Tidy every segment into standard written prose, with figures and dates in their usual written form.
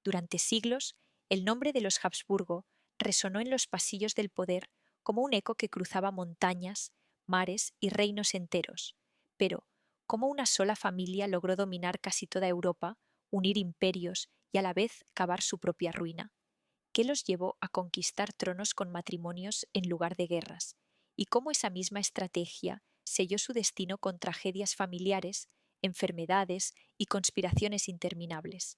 Durante siglos, el nombre de los Habsburgo resonó en los pasillos del poder como un eco que cruzaba montañas, mares y reinos enteros. Pero, ¿cómo una sola familia logró dominar casi toda Europa, unir imperios y a la vez cavar su propia ruina? ¿Qué los llevó a conquistar tronos con matrimonios en lugar de guerras? ¿Y cómo esa misma estrategia selló su destino con tragedias familiares, enfermedades y conspiraciones interminables?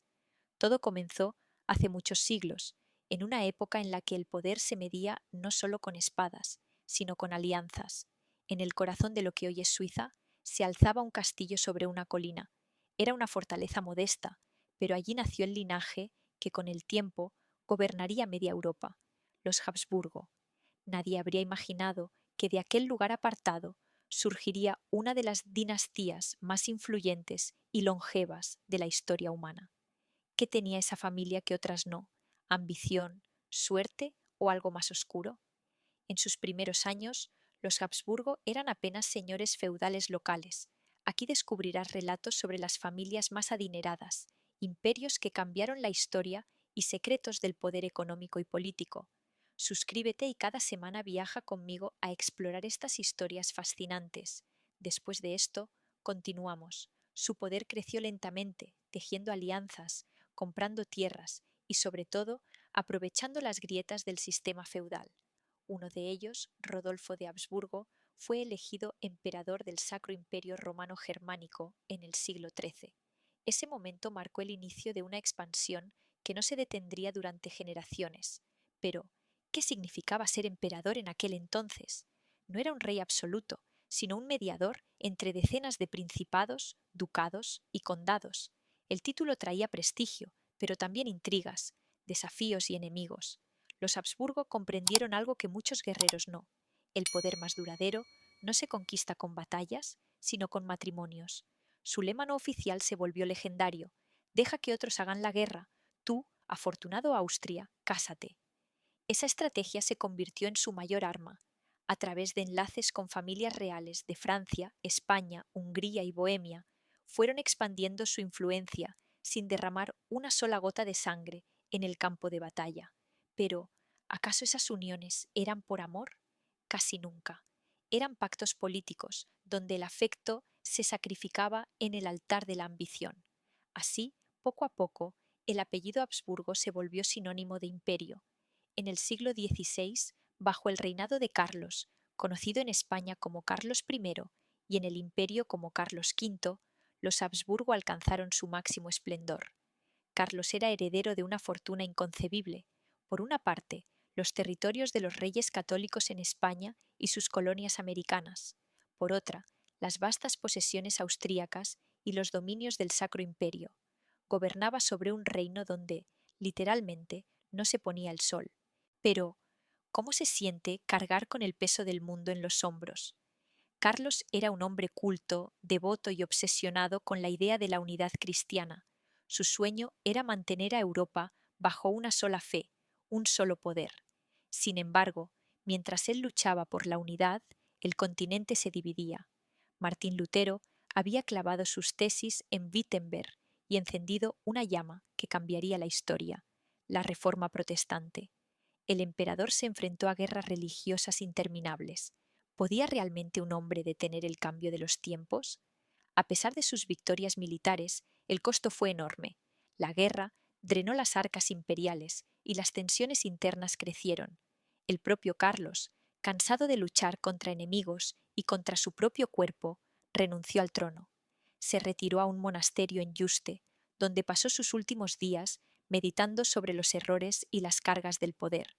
Todo comenzó hace muchos siglos, en una época en la que el poder se medía no solo con espadas, sino con alianzas. En el corazón de lo que hoy es Suiza, se alzaba un castillo sobre una colina. Era una fortaleza modesta, pero allí nació el linaje que con el tiempo gobernaría media Europa, los Habsburgo. Nadie habría imaginado que de aquel lugar apartado surgiría una de las dinastías más influyentes y longevas de la historia humana. ¿Qué tenía esa familia que otras no? ¿Ambición, suerte o algo más oscuro? En sus primeros años, los Habsburgo eran apenas señores feudales locales. Aquí descubrirás relatos sobre las familias más adineradas, imperios que cambiaron la historia y secretos del poder económico y político. Suscríbete y cada semana viaja conmigo a explorar estas historias fascinantes. Después de esto, continuamos. Su poder creció lentamente, tejiendo alianzas, comprando tierras y, sobre todo, aprovechando las grietas del sistema feudal. Uno de ellos, Rodolfo de Habsburgo, fue elegido emperador del Sacro Imperio Romano Germánico en el siglo XIII. Ese momento marcó el inicio de una expansión que no se detendría durante generaciones. Pero, ¿qué significaba ser emperador en aquel entonces? No era un rey absoluto, sino un mediador entre decenas de principados, ducados y condados. El título traía prestigio, pero también intrigas, desafíos y enemigos. Los Habsburgo comprendieron algo que muchos guerreros no. El poder más duradero no se conquista con batallas, sino con matrimonios. Su lema no oficial se volvió legendario: deja que otros hagan la guerra, tú, afortunado Austria, cásate. Esa estrategia se convirtió en su mayor arma. A través de enlaces con familias reales de Francia, España, Hungría y Bohemia, fueron expandiendo su influencia sin derramar una sola gota de sangre en el campo de batalla. Pero, ¿acaso esas uniones eran por amor? Casi nunca. Eran pactos políticos, donde el afecto se sacrificaba en el altar de la ambición. Así, poco a poco, el apellido Habsburgo se volvió sinónimo de imperio. En el siglo XVI, bajo el reinado de Carlos, conocido en España como Carlos I y en el imperio como Carlos V, los Habsburgo alcanzaron su máximo esplendor. Carlos era heredero de una fortuna inconcebible. Por una parte, los territorios de los reyes católicos en España y sus colonias americanas. Por otra, las vastas posesiones austríacas y los dominios del Sacro Imperio. Gobernaba sobre un reino donde, literalmente, no se ponía el sol. Pero, ¿cómo se siente cargar con el peso del mundo en los hombros? Carlos era un hombre culto, devoto y obsesionado con la idea de la unidad cristiana. Su sueño era mantener a Europa bajo una sola fe, un solo poder. Sin embargo, mientras él luchaba por la unidad, el continente se dividía. Martín Lutero había clavado sus tesis en Wittenberg y encendido una llama que cambiaría la historia: la Reforma Protestante. El emperador se enfrentó a guerras religiosas interminables. ¿Podía realmente un hombre detener el cambio de los tiempos? A pesar de sus victorias militares, el costo fue enorme. La guerra drenó las arcas imperiales y las tensiones internas crecieron. El propio Carlos, cansado de luchar contra enemigos y contra su propio cuerpo, renunció al trono. Se retiró a un monasterio en Yuste, donde pasó sus últimos días meditando sobre los errores y las cargas del poder.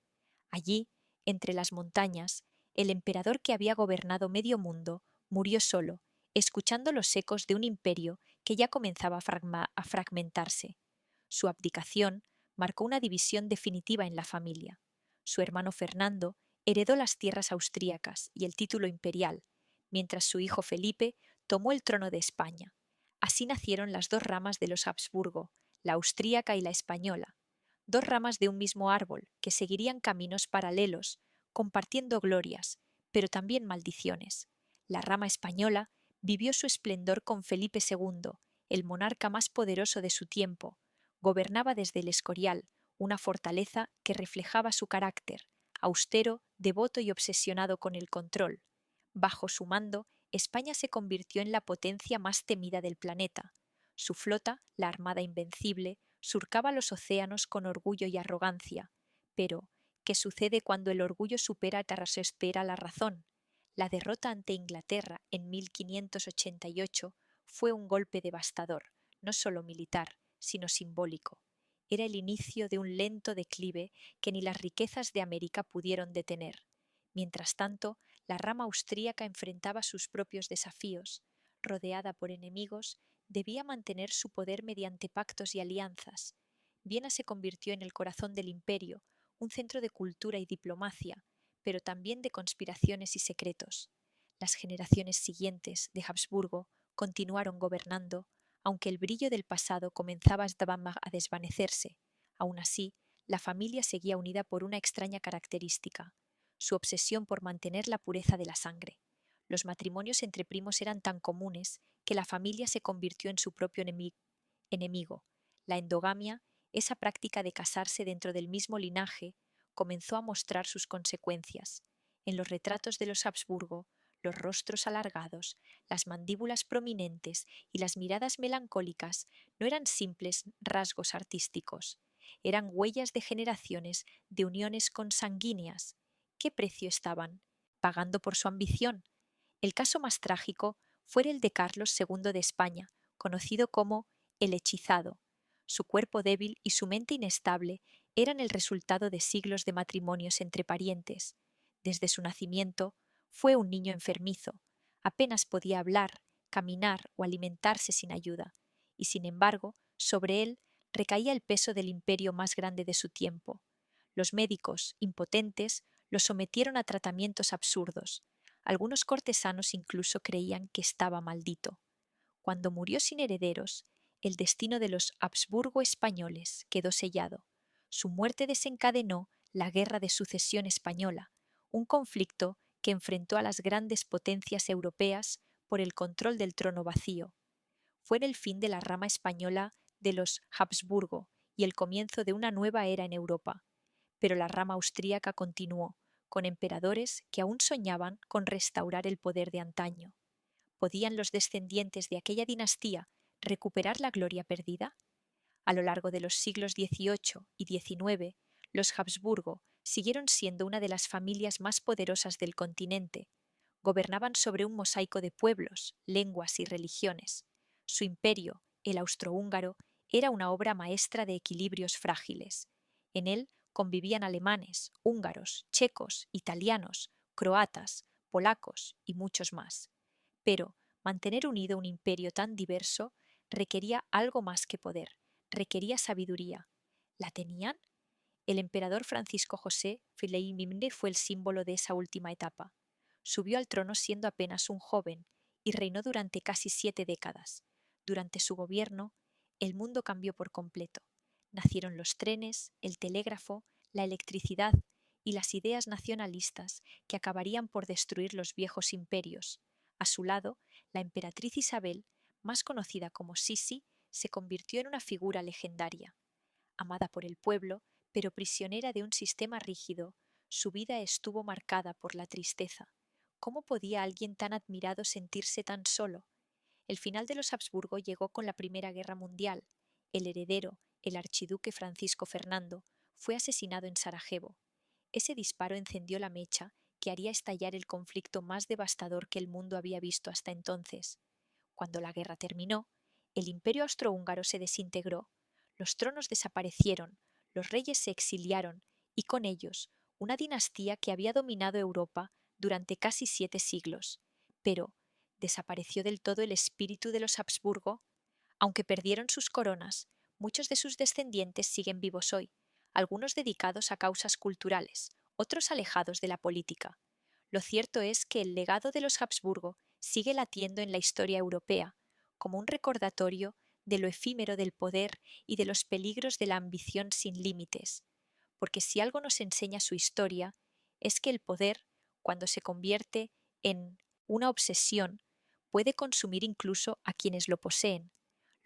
Allí, entre las montañas, el emperador que había gobernado medio mundo murió solo, escuchando los ecos de un imperio que ya comenzaba a fragmentarse. Su abdicación marcó una división definitiva en la familia. Su hermano Fernando heredó las tierras austríacas y el título imperial, mientras su hijo Felipe tomó el trono de España. Así nacieron las dos ramas de los Habsburgo, la austríaca y la española, dos ramas de un mismo árbol que seguirían caminos paralelos, compartiendo glorias, pero también maldiciones. La rama española vivió su esplendor con Felipe II, el monarca más poderoso de su tiempo, Gobernaba desde el Escorial, una fortaleza que reflejaba su carácter, austero, devoto y obsesionado con el control. Bajo su mando, España se convirtió en la potencia más temida del planeta. Su flota, la Armada Invencible, surcaba los océanos con orgullo y arrogancia. Pero, ¿qué sucede cuando el orgullo supera tras espera la razón? La derrota ante Inglaterra en 1588 fue un golpe devastador, no solo militar, sino simbólico. Era el inicio de un lento declive que ni las riquezas de América pudieron detener. Mientras tanto, la rama austríaca enfrentaba sus propios desafíos. Rodeada por enemigos, debía mantener su poder mediante pactos y alianzas. Viena se convirtió en el corazón del imperio, un centro de cultura y diplomacia, pero también de conspiraciones y secretos. Las generaciones siguientes de Habsburgo continuaron gobernando, aunque el brillo del pasado comenzaba a desvanecerse. Aún así, la familia seguía unida por una extraña característica: su obsesión por mantener la pureza de la sangre. Los matrimonios entre primos eran tan comunes que la familia se convirtió en su propio enemigo. La endogamia, esa práctica de casarse dentro del mismo linaje, comenzó a mostrar sus consecuencias. En los retratos de los Habsburgo, los rostros alargados, las mandíbulas prominentes y las miradas melancólicas no eran simples rasgos artísticos, eran huellas de generaciones de uniones consanguíneas. ¿Qué precio estaban pagando por su ambición? El caso más trágico fue el de Carlos II de España, conocido como el hechizado. Su cuerpo débil y su mente inestable eran el resultado de siglos de matrimonios entre parientes. Desde su nacimiento fue un niño enfermizo. Apenas podía hablar, caminar o alimentarse sin ayuda, y sin embargo, sobre él recaía el peso del imperio más grande de su tiempo. Los médicos, impotentes, lo sometieron a tratamientos absurdos. Algunos cortesanos incluso creían que estaba maldito. Cuando murió sin herederos, el destino de los Habsburgo españoles quedó sellado. Su muerte desencadenó la Guerra de Sucesión Española, un conflicto que enfrentó a las grandes potencias europeas por el control del trono vacío. Fue el fin de la rama española de los Habsburgo y el comienzo de una nueva era en Europa. Pero la rama austríaca continuó, con emperadores que aún soñaban con restaurar el poder de antaño. ¿Podían los descendientes de aquella dinastía recuperar la gloria perdida? A lo largo de los siglos XVIII y XIX, los Habsburgo siguieron siendo una de las familias más poderosas del continente. Gobernaban sobre un mosaico de pueblos, lenguas y religiones. Su imperio, el austrohúngaro, era una obra maestra de equilibrios frágiles. En él convivían alemanes, húngaros, checos, italianos, croatas, polacos y muchos más. Pero mantener unido un imperio tan diverso requería algo más que poder, requería sabiduría. ¿La tenían? El emperador Francisco José Villehimine fue el símbolo de esa última etapa. Subió al trono siendo apenas un joven y reinó durante casi 7 décadas. Durante su gobierno, el mundo cambió por completo. Nacieron los trenes, el telégrafo, la electricidad y las ideas nacionalistas que acabarían por destruir los viejos imperios. A su lado, la emperatriz Isabel, más conocida como Sisi, se convirtió en una figura legendaria. Amada por el pueblo, pero prisionera de un sistema rígido, su vida estuvo marcada por la tristeza. ¿Cómo podía alguien tan admirado sentirse tan solo? El final de los Habsburgo llegó con la Primera Guerra Mundial. El heredero, el archiduque Francisco Fernando, fue asesinado en Sarajevo. Ese disparo encendió la mecha que haría estallar el conflicto más devastador que el mundo había visto hasta entonces. Cuando la guerra terminó, el imperio austrohúngaro se desintegró, los tronos desaparecieron, los reyes se exiliaron y con ellos una dinastía que había dominado Europa durante casi 7 siglos. Pero, ¿desapareció del todo el espíritu de los Habsburgo? Aunque perdieron sus coronas, muchos de sus descendientes siguen vivos hoy, algunos dedicados a causas culturales, otros alejados de la política. Lo cierto es que el legado de los Habsburgo sigue latiendo en la historia europea, como un recordatorio de lo efímero del poder y de los peligros de la ambición sin límites. Porque si algo nos enseña su historia, es que el poder, cuando se convierte en una obsesión, puede consumir incluso a quienes lo poseen.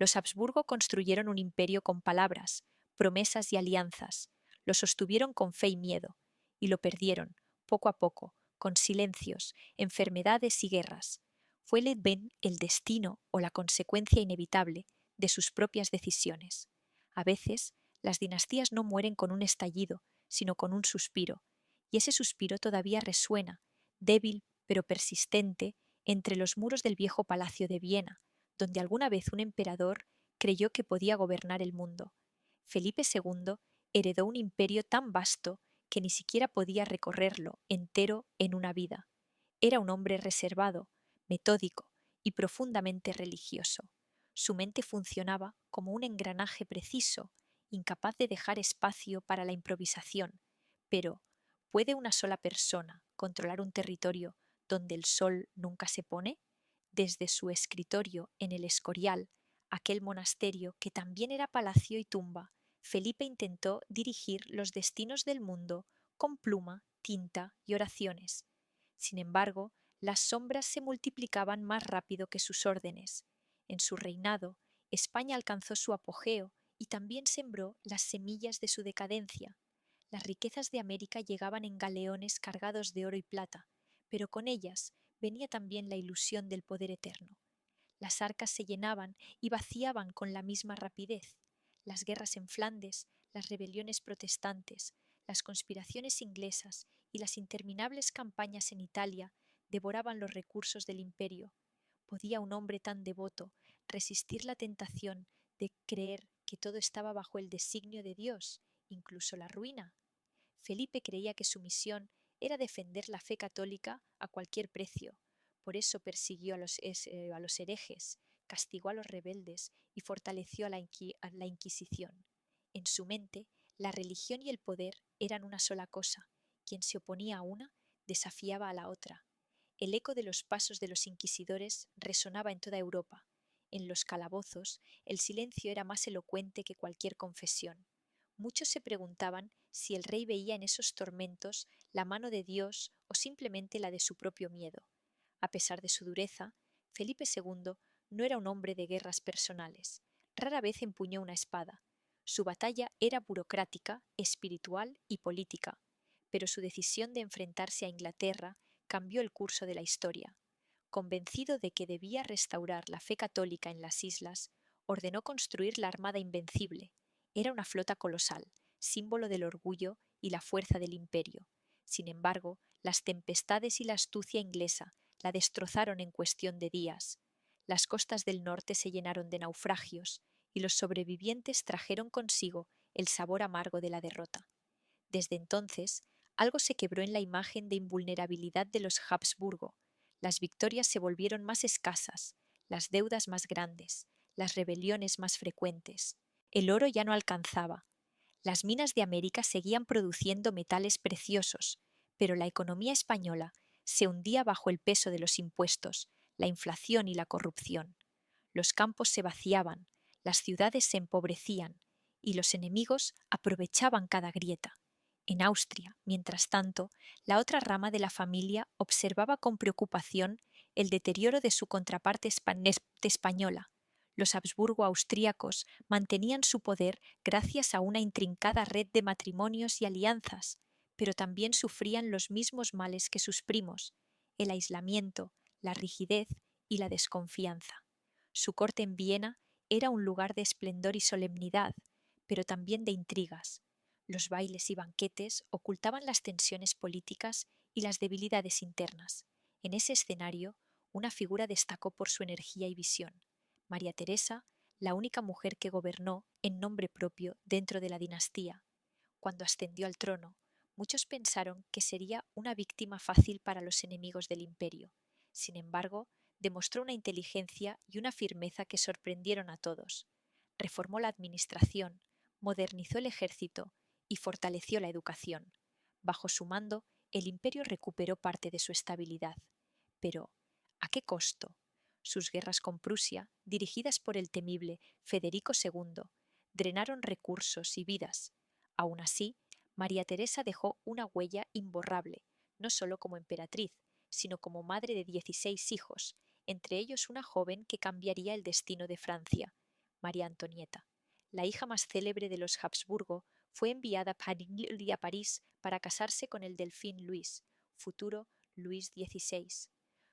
Los Habsburgo construyeron un imperio con palabras, promesas y alianzas, lo sostuvieron con fe y miedo, y lo perdieron, poco a poco, con silencios, enfermedades y guerras. Fue el destino o la consecuencia inevitable de sus propias decisiones. A veces, las dinastías no mueren con un estallido, sino con un suspiro, y ese suspiro todavía resuena, débil pero persistente, entre los muros del viejo palacio de Viena, donde alguna vez un emperador creyó que podía gobernar el mundo. Felipe II heredó un imperio tan vasto que ni siquiera podía recorrerlo entero en una vida. Era un hombre reservado, metódico y profundamente religioso. Su mente funcionaba como un engranaje preciso, incapaz de dejar espacio para la improvisación. Pero, ¿puede una sola persona controlar un territorio donde el sol nunca se pone? Desde su escritorio en el Escorial, aquel monasterio que también era palacio y tumba, Felipe intentó dirigir los destinos del mundo con pluma, tinta y oraciones. Sin embargo, las sombras se multiplicaban más rápido que sus órdenes. En su reinado, España alcanzó su apogeo y también sembró las semillas de su decadencia. Las riquezas de América llegaban en galeones cargados de oro y plata, pero con ellas venía también la ilusión del poder eterno. Las arcas se llenaban y vaciaban con la misma rapidez. Las guerras en Flandes, las rebeliones protestantes, las conspiraciones inglesas y las interminables campañas en Italia devoraban los recursos del imperio. ¿Podía un hombre tan devoto resistir la tentación de creer que todo estaba bajo el designio de Dios, incluso la ruina? Felipe creía que su misión era defender la fe católica a cualquier precio. Por eso persiguió a los herejes, castigó a los rebeldes y fortaleció a la Inquisición. En su mente, la religión y el poder eran una sola cosa. Quien se oponía a una, desafiaba a la otra. El eco de los pasos de los inquisidores resonaba en toda Europa. En los calabozos, el silencio era más elocuente que cualquier confesión. Muchos se preguntaban si el rey veía en esos tormentos la mano de Dios o simplemente la de su propio miedo. A pesar de su dureza, Felipe II no era un hombre de guerras personales. Rara vez empuñó una espada. Su batalla era burocrática, espiritual y política, pero su decisión de enfrentarse a Inglaterra cambió el curso de la historia. Convencido de que debía restaurar la fe católica en las islas, ordenó construir la Armada Invencible. Era una flota colosal, símbolo del orgullo y la fuerza del imperio. Sin embargo, las tempestades y la astucia inglesa la destrozaron en cuestión de días. Las costas del norte se llenaron de naufragios y los sobrevivientes trajeron consigo el sabor amargo de la derrota. Desde entonces, algo se quebró en la imagen de invulnerabilidad de los Habsburgo. Las victorias se volvieron más escasas, las deudas más grandes, las rebeliones más frecuentes. El oro ya no alcanzaba. Las minas de América seguían produciendo metales preciosos, pero la economía española se hundía bajo el peso de los impuestos, la inflación y la corrupción. Los campos se vaciaban, las ciudades se empobrecían y los enemigos aprovechaban cada grieta. En Austria, mientras tanto, la otra rama de la familia observaba con preocupación el deterioro de su contraparte española. Los Habsburgo austríacos mantenían su poder gracias a una intrincada red de matrimonios y alianzas, pero también sufrían los mismos males que sus primos: el aislamiento, la rigidez y la desconfianza. Su corte en Viena era un lugar de esplendor y solemnidad, pero también de intrigas. Los bailes y banquetes ocultaban las tensiones políticas y las debilidades internas. En ese escenario, una figura destacó por su energía y visión: María Teresa, la única mujer que gobernó en nombre propio dentro de la dinastía. Cuando ascendió al trono, muchos pensaron que sería una víctima fácil para los enemigos del imperio. Sin embargo, demostró una inteligencia y una firmeza que sorprendieron a todos. Reformó la administración, modernizó el ejército y fortaleció la educación. Bajo su mando, el imperio recuperó parte de su estabilidad. Pero, ¿a qué costo? Sus guerras con Prusia, dirigidas por el temible Federico II, drenaron recursos y vidas. Aun así, María Teresa dejó una huella imborrable, no solo como emperatriz, sino como madre de 16 hijos, entre ellos una joven que cambiaría el destino de Francia. María Antonieta. La hija más célebre de los Habsburgo fue enviada a París para casarse con el delfín Luis, futuro Luis XVI.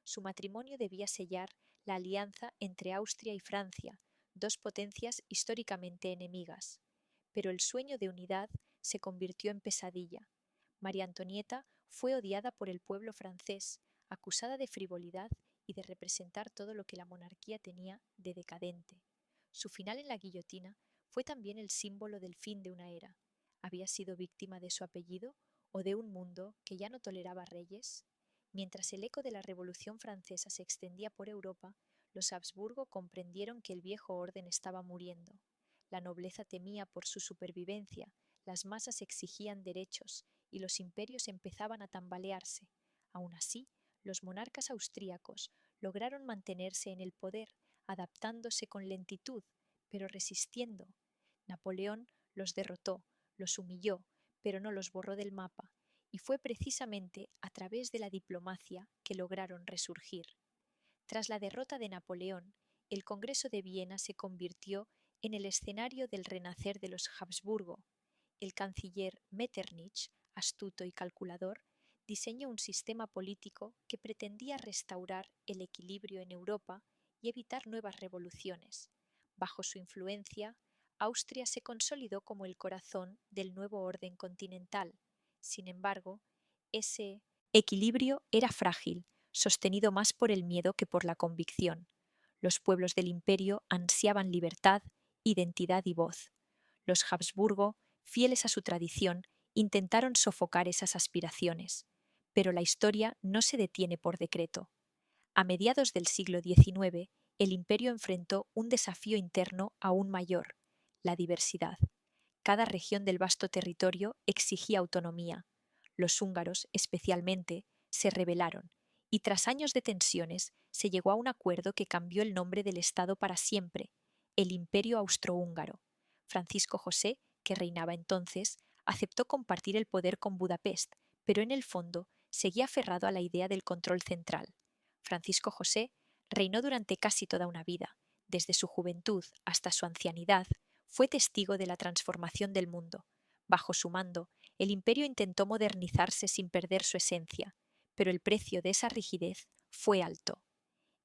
Su matrimonio debía sellar la alianza entre Austria y Francia, dos potencias históricamente enemigas. Pero el sueño de unidad se convirtió en pesadilla. María Antonieta fue odiada por el pueblo francés, acusada de frivolidad y de representar todo lo que la monarquía tenía de decadente. Su final en la guillotina fue también el símbolo del fin de una era. ¿Había sido víctima de su apellido o de un mundo que ya no toleraba reyes? Mientras el eco de la Revolución Francesa se extendía por Europa, los Habsburgo comprendieron que el viejo orden estaba muriendo. La nobleza temía por su supervivencia, las masas exigían derechos y los imperios empezaban a tambalearse. Aun así, los monarcas austríacos lograron mantenerse en el poder, adaptándose con lentitud, pero resistiendo. Napoleón los derrotó, los humilló, pero no los borró del mapa, y fue precisamente a través de la diplomacia que lograron resurgir. Tras la derrota de Napoleón, el Congreso de Viena se convirtió en el escenario del renacer de los Habsburgo. El canciller Metternich, astuto y calculador, diseñó un sistema político que pretendía restaurar el equilibrio en Europa y evitar nuevas revoluciones. Bajo su influencia, Austria se consolidó como el corazón del nuevo orden continental. Sin embargo, ese equilibrio era frágil, sostenido más por el miedo que por la convicción. Los pueblos del imperio ansiaban libertad, identidad y voz. Los Habsburgo, fieles a su tradición, intentaron sofocar esas aspiraciones. Pero la historia no se detiene por decreto. A mediados del siglo XIX, el imperio enfrentó un desafío interno aún mayor, la diversidad. Cada región del vasto territorio exigía autonomía. Los húngaros, especialmente, se rebelaron, y tras años de tensiones se llegó a un acuerdo que cambió el nombre del Estado para siempre, el Imperio Austrohúngaro. Francisco José, que reinaba entonces, aceptó compartir el poder con Budapest, pero en el fondo seguía aferrado a la idea del control central. Francisco José reinó durante casi toda una vida. Desde su juventud hasta su ancianidad, fue testigo de la transformación del mundo. Bajo su mando, el imperio intentó modernizarse sin perder su esencia, pero el precio de esa rigidez fue alto.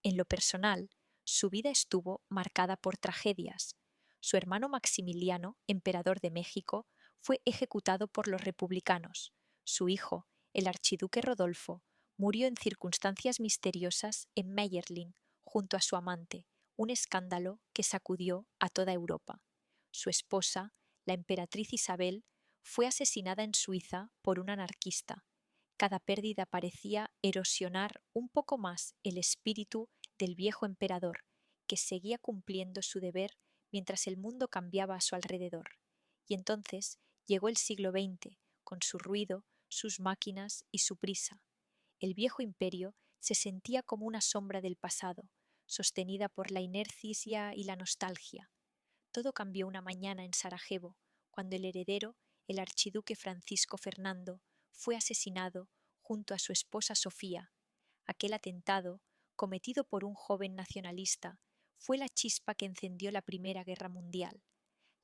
En lo personal, su vida estuvo marcada por tragedias. Su hermano Maximiliano, emperador de México, fue ejecutado por los republicanos. Su hijo, el archiduque Rodolfo, murió en circunstancias misteriosas en Meyerling, junto a su amante, un escándalo que sacudió a toda Europa. Su esposa, la emperatriz Isabel, fue asesinada en Suiza por un anarquista. Cada pérdida parecía erosionar un poco más el espíritu del viejo emperador, que seguía cumpliendo su deber mientras el mundo cambiaba a su alrededor. Y entonces llegó el siglo XX, con su ruido, sus máquinas y su prisa. El viejo imperio se sentía como una sombra del pasado, sostenida por la inercia y la nostalgia. Todo cambió una mañana en Sarajevo, cuando el heredero, el archiduque Francisco Fernando, fue asesinado junto a su esposa Sofía. Aquel atentado, cometido por un joven nacionalista, fue la chispa que encendió la Primera Guerra Mundial.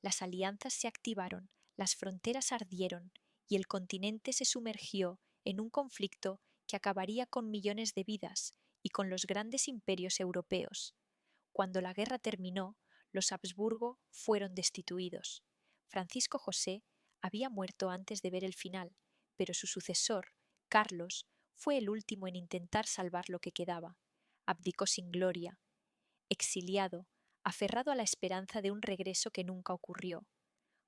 Las alianzas se activaron, las fronteras ardieron y el continente se sumergió en un conflicto que acabaría con millones de vidas y con los grandes imperios europeos. Cuando la guerra terminó, los Habsburgo fueron destituidos. Francisco José había muerto antes de ver el final, pero su sucesor, Carlos, fue el último en intentar salvar lo que quedaba. Abdicó sin gloria, exiliado, aferrado a la esperanza de un regreso que nunca ocurrió.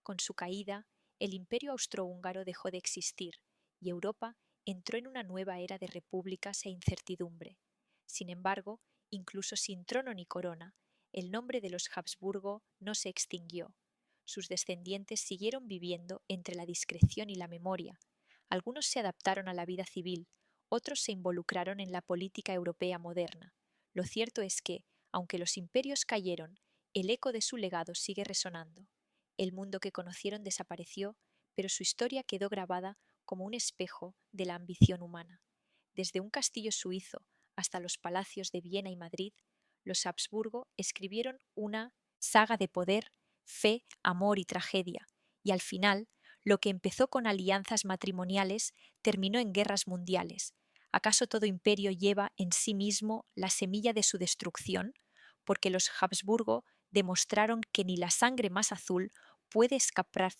Con su caída, el imperio austrohúngaro dejó de existir y Europa entró en una nueva era de repúblicas e incertidumbre. Sin embargo, incluso sin trono ni corona, el nombre de los Habsburgo no se extinguió. Sus descendientes siguieron viviendo entre la discreción y la memoria. Algunos se adaptaron a la vida civil, otros se involucraron en la política europea moderna. Lo cierto es que, aunque los imperios cayeron, el eco de su legado sigue resonando. El mundo que conocieron desapareció, pero su historia quedó grabada como un espejo de la ambición humana. Desde un castillo suizo hasta los palacios de Viena y Madrid, los Habsburgo escribieron una saga de poder, fe, amor y tragedia, y al final, lo que empezó con alianzas matrimoniales terminó en guerras mundiales. ¿Acaso todo imperio lleva en sí mismo la semilla de su destrucción? Porque los Habsburgo demostraron que ni la sangre más azul puede escapar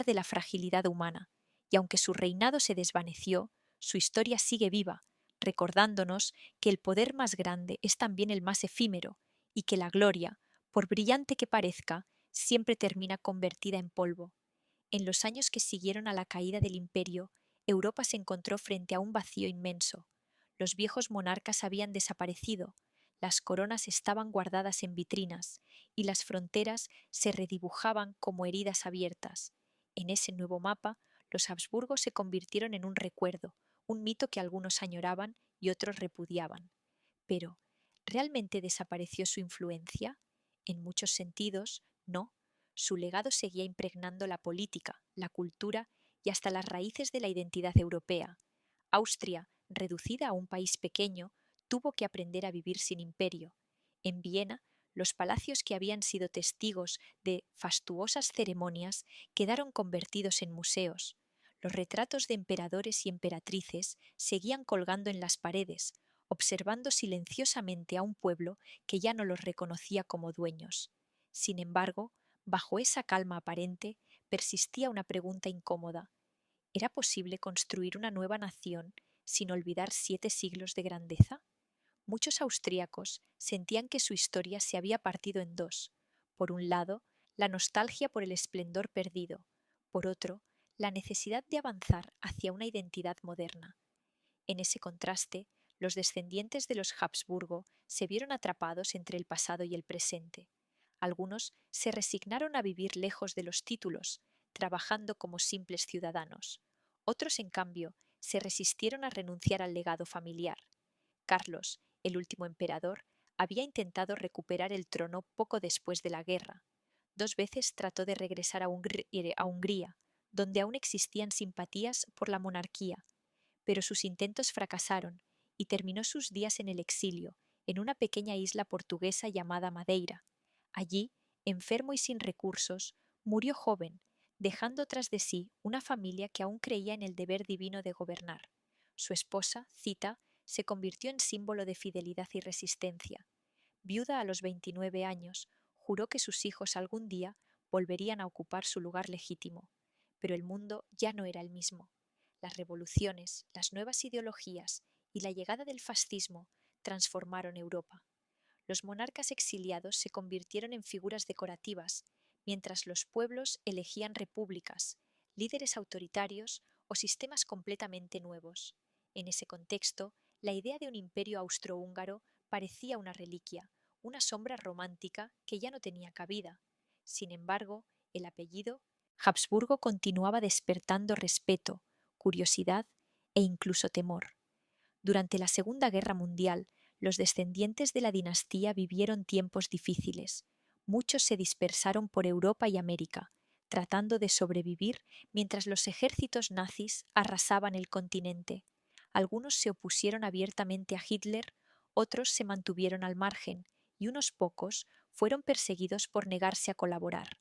de la fragilidad humana, y aunque su reinado se desvaneció, su historia sigue viva, recordándonos que el poder más grande es también el más efímero, y que la gloria, por brillante que parezca, siempre termina convertida en polvo. En los años que siguieron a la caída del imperio, Europa se encontró frente a un vacío inmenso. Los viejos monarcas habían desaparecido, las coronas estaban guardadas en vitrinas, y las fronteras se redibujaban como heridas abiertas. En ese nuevo mapa, los Habsburgo se convirtieron en un recuerdo, un mito que algunos añoraban y otros repudiaban. Pero, ¿realmente desapareció su influencia? En muchos sentidos, no. Su legado seguía impregnando la política, la cultura y hasta las raíces de la identidad europea. Austria, reducida a un país pequeño, tuvo que aprender a vivir sin imperio. En Viena, los palacios que habían sido testigos de fastuosas ceremonias quedaron convertidos en museos. Los retratos de emperadores y emperatrices seguían colgando en las paredes, observando silenciosamente a un pueblo que ya no los reconocía como dueños. Sin embargo, bajo esa calma aparente, persistía una pregunta incómoda. ¿Era posible construir una nueva nación sin olvidar 7 siglos de grandeza? Muchos austríacos sentían que su historia se había partido en dos. Por un lado, la nostalgia por el esplendor perdido. Por otro, la necesidad de avanzar hacia una identidad moderna. En ese contraste, los descendientes de los Habsburgo se vieron atrapados entre el pasado y el presente. Algunos se resignaron a vivir lejos de los títulos, trabajando como simples ciudadanos. Otros, en cambio, se resistieron a renunciar al legado familiar. Carlos, el último emperador, había intentado recuperar el trono poco después de la guerra. 2 veces trató de regresar a Hungría, donde aún existían simpatías por la monarquía, pero sus intentos fracasaron y terminó sus días en el exilio, en una pequeña isla portuguesa llamada Madeira. Allí, enfermo y sin recursos, murió joven, dejando tras de sí una familia que aún creía en el deber divino de gobernar. Su esposa, Zita, se convirtió en símbolo de fidelidad y resistencia. Viuda a los 29 años, juró que sus hijos algún día volverían a ocupar su lugar legítimo, pero el mundo ya no era el mismo. Las revoluciones, las nuevas ideologías y la llegada del fascismo transformaron Europa. Los monarcas exiliados se convirtieron en figuras decorativas, mientras los pueblos elegían repúblicas, líderes autoritarios o sistemas completamente nuevos. En ese contexto, la idea de un imperio austrohúngaro parecía una reliquia, una sombra romántica que ya no tenía cabida. Sin embargo, el apellido Habsburgo continuaba despertando respeto, curiosidad e incluso temor. Durante la Segunda Guerra Mundial, los descendientes de la dinastía vivieron tiempos difíciles. Muchos se dispersaron por Europa y América, tratando de sobrevivir mientras los ejércitos nazis arrasaban el continente. Algunos se opusieron abiertamente a Hitler, otros se mantuvieron al margen, y unos pocos fueron perseguidos por negarse a colaborar.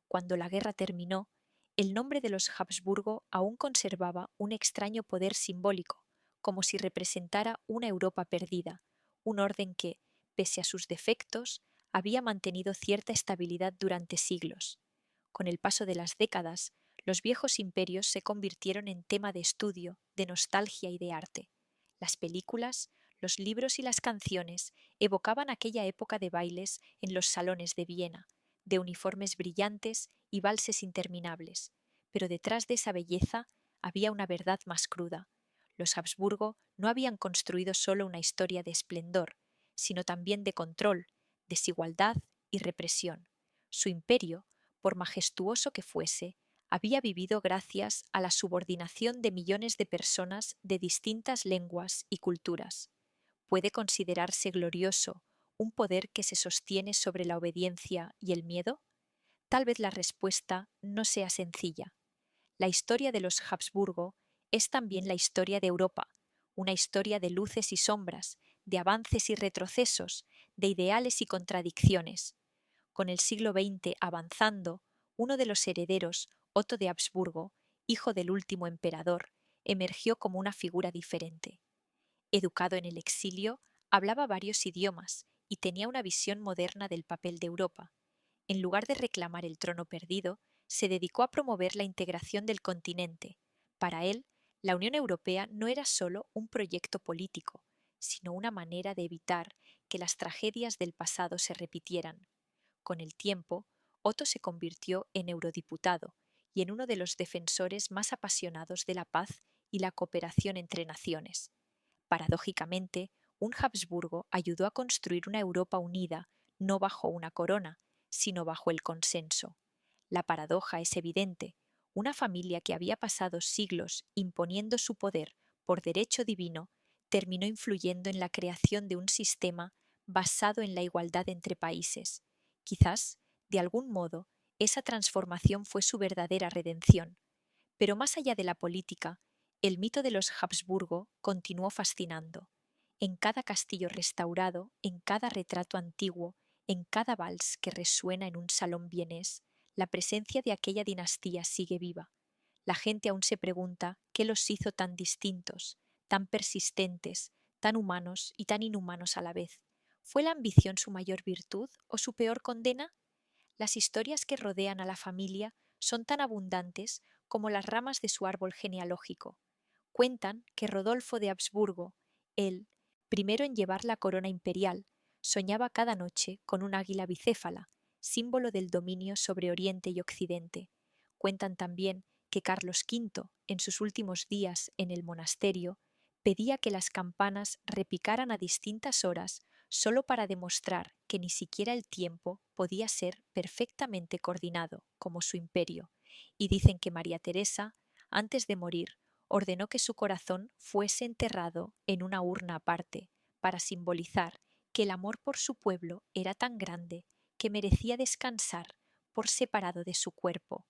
Cuando la guerra terminó, el nombre de los Habsburgo aún conservaba un extraño poder simbólico, como si representara una Europa perdida, un orden que, pese a sus defectos, había mantenido cierta estabilidad durante siglos. Con el paso de las décadas, los viejos imperios se convirtieron en tema de estudio, de nostalgia y de arte. Las películas, los libros y las canciones evocaban aquella época de bailes en los salones de Viena, de uniformes brillantes y valses interminables. Pero detrás de esa belleza había una verdad más cruda. Los Habsburgo no habían construido solo una historia de esplendor, sino también de control, desigualdad y represión. Su imperio, por majestuoso que fuese, había vivido gracias a la subordinación de millones de personas de distintas lenguas y culturas. ¿Puede considerarse glorioso un poder que se sostiene sobre la obediencia y el miedo? Tal vez la respuesta no sea sencilla. La historia de los Habsburgo es también la historia de Europa, una historia de luces y sombras, de avances y retrocesos, de ideales y contradicciones. Con el siglo XX avanzando, uno de los herederos, Otto de Habsburgo, hijo del último emperador, emergió como una figura diferente. Educado en el exilio, hablaba varios idiomas y tenía una visión moderna del papel de Europa. En lugar de reclamar el trono perdido, se dedicó a promover la integración del continente. Para él, la Unión Europea no era solo un proyecto político, sino una manera de evitar que las tragedias del pasado se repitieran. Con el tiempo, Otto se convirtió en eurodiputado y en uno de los defensores más apasionados de la paz y la cooperación entre naciones. Paradójicamente, un Habsburgo ayudó a construir una Europa unida, no bajo una corona, sino bajo el consenso. La paradoja es evidente. Una familia que había pasado siglos imponiendo su poder por derecho divino terminó influyendo en la creación de un sistema basado en la igualdad entre países. Quizás, de algún modo, esa transformación fue su verdadera redención. Pero más allá de la política, el mito de los Habsburgo continuó fascinando. En cada castillo restaurado, en cada retrato antiguo, en cada vals que resuena en un salón vienés, la presencia de aquella dinastía sigue viva. La gente aún se pregunta qué los hizo tan distintos, tan persistentes, tan humanos y tan inhumanos a la vez. ¿Fue la ambición su mayor virtud o su peor condena? Las historias que rodean a la familia son tan abundantes como las ramas de su árbol genealógico. Cuentan que Rodolfo de Habsburgo, el primero en llevar la corona imperial, soñaba cada noche con un águila bicéfala, símbolo del dominio sobre Oriente y Occidente. Cuentan también que Carlos V, en sus últimos días en el monasterio, pedía que las campanas repicaran a distintas horas solo para demostrar que ni siquiera el tiempo podía ser perfectamente coordinado como su imperio, y dicen que María Teresa, antes de morir, ordenó que su corazón fuese enterrado en una urna aparte, para simbolizar que el amor por su pueblo era tan grande que merecía descansar por separado de su cuerpo.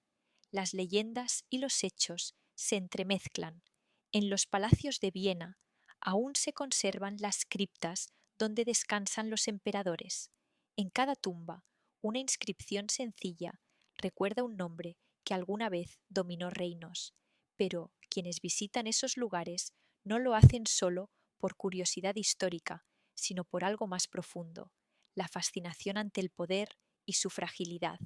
Las leyendas y los hechos se entremezclan. En los palacios de Viena aún se conservan las criptas donde descansan los emperadores. En cada tumba, una inscripción sencilla recuerda un nombre que alguna vez dominó reinos, pero quienes visitan esos lugares no lo hacen solo por curiosidad histórica, sino por algo más profundo, la fascinación ante el poder y su fragilidad.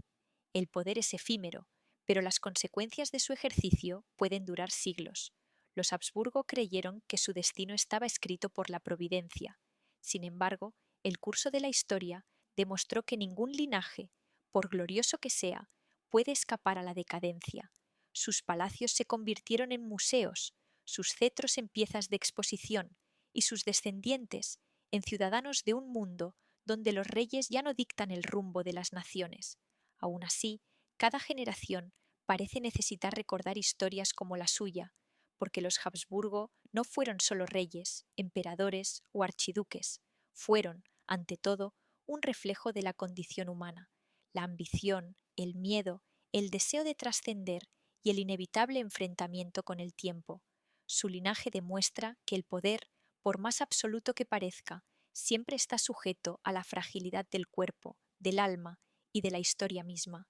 El poder es efímero, pero las consecuencias de su ejercicio pueden durar siglos. Los Habsburgo creyeron que su destino estaba escrito por la providencia. Sin embargo, el curso de la historia demostró que ningún linaje, por glorioso que sea, puede escapar a la decadencia. Sus palacios se convirtieron en museos, sus cetros en piezas de exposición y sus descendientes en ciudadanos de un mundo donde los reyes ya no dictan el rumbo de las naciones. Aun así, cada generación parece necesitar recordar historias como la suya, porque los Habsburgo no fueron solo reyes, emperadores o archiduques, fueron, ante todo, un reflejo de la condición humana. La ambición, el miedo, el deseo de trascender y el inevitable enfrentamiento con el tiempo. Su linaje demuestra que el poder, por más absoluto que parezca, siempre está sujeto a la fragilidad del cuerpo, del alma y de la historia misma.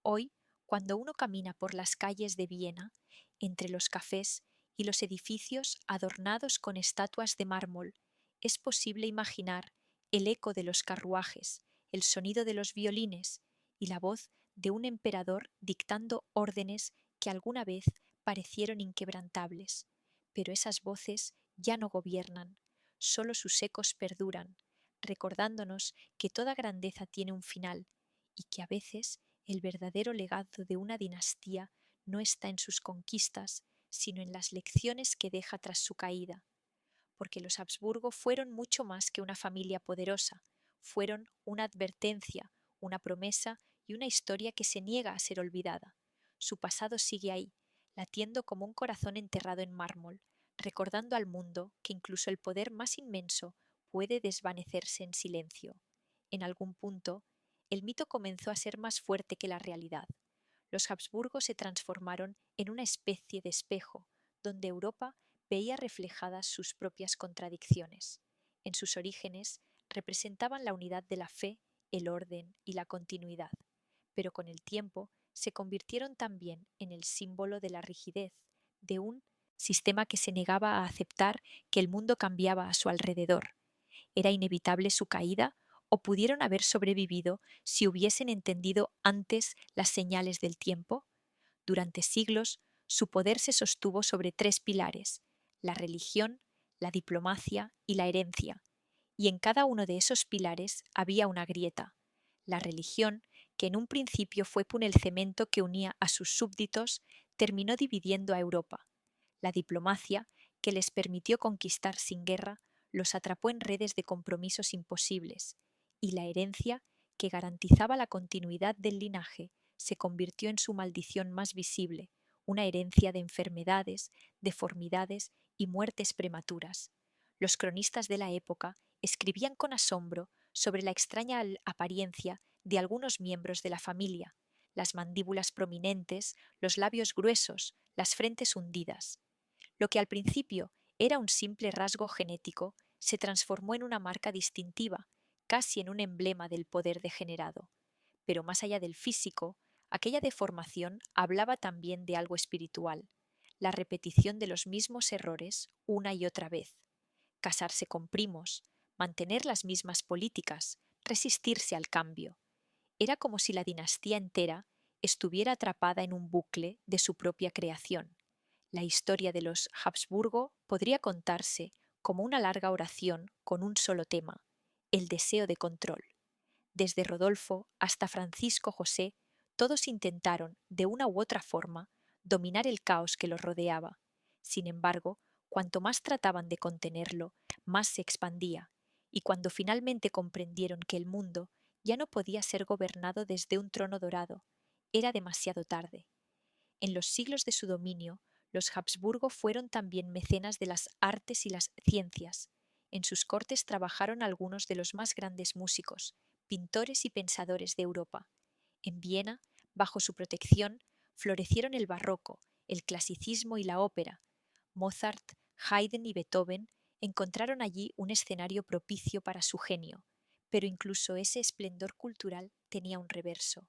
Hoy, cuando uno camina por las calles de Viena, entre los cafés y los edificios adornados con estatuas de mármol, es posible imaginar el eco de los carruajes, el sonido de los violines y la voz de un emperador dictando órdenes que alguna vez parecieron inquebrantables. Pero esas voces ya no gobiernan, solo sus ecos perduran, recordándonos que toda grandeza tiene un final y que a veces el verdadero legado de una dinastía no está en sus conquistas, sino en las lecciones que deja tras su caída. Porque los Habsburgo fueron mucho más que una familia poderosa, fueron una advertencia, una promesa y una historia que se niega a ser olvidada. Su pasado sigue ahí, latiendo como un corazón enterrado en mármol, recordando al mundo que incluso el poder más inmenso puede desvanecerse en silencio. En algún punto, el mito comenzó a ser más fuerte que la realidad. Los Habsburgo se transformaron en una especie de espejo, donde Europa veía reflejadas sus propias contradicciones. En sus orígenes representaban la unidad de la fe el orden y la continuidad, pero con el tiempo se convirtieron también en el símbolo de la rigidez de un sistema que se negaba a aceptar que el mundo cambiaba a su alrededor. ¿Era inevitable su caída o pudieron haber sobrevivido si hubiesen entendido antes las señales del tiempo? Durante siglos, su poder se sostuvo sobre tres pilares: la religión, la diplomacia y la herencia, y en cada uno de esos pilares había una grieta. La religión, que en un principio fue el cemento que unía a sus súbditos, terminó dividiendo a Europa. La diplomacia, que les permitió conquistar sin guerra, los atrapó en redes de compromisos imposibles, y la herencia, que garantizaba la continuidad del linaje, se convirtió en su maldición más visible, una herencia de enfermedades, deformidades y muertes prematuras. Los cronistas de la época escribían con asombro sobre la extraña apariencia de algunos miembros de la familia: las mandíbulas prominentes, los labios gruesos, las frentes hundidas. Lo que al principio era un simple rasgo genético se transformó en una marca distintiva, casi en un emblema del poder degenerado. Pero más allá del físico, aquella deformación hablaba también de algo espiritual: la repetición de los mismos errores una y otra vez. Casarse con primos, mantener las mismas políticas, resistirse al cambio. Era como si la dinastía entera estuviera atrapada en un bucle de su propia creación. La historia de los Habsburgo podría contarse como una larga oración con un solo tema: el deseo de control. Desde Rodolfo hasta Francisco José, todos intentaron, de una u otra forma, dominar el caos que los rodeaba. Sin embargo, cuanto más trataban de contenerlo, más se expandía, y cuando finalmente comprendieron que el mundo ya no podía ser gobernado desde un trono dorado, era demasiado tarde. En los siglos de su dominio, los Habsburgo fueron también mecenas de las artes y las ciencias. En sus cortes trabajaron algunos de los más grandes músicos, pintores y pensadores de Europa. En Viena, bajo su protección, florecieron el barroco, el clasicismo y la ópera. Mozart, Haydn y Beethoven encontraron allí un escenario propicio para su genio, pero incluso ese esplendor cultural tenía un reverso.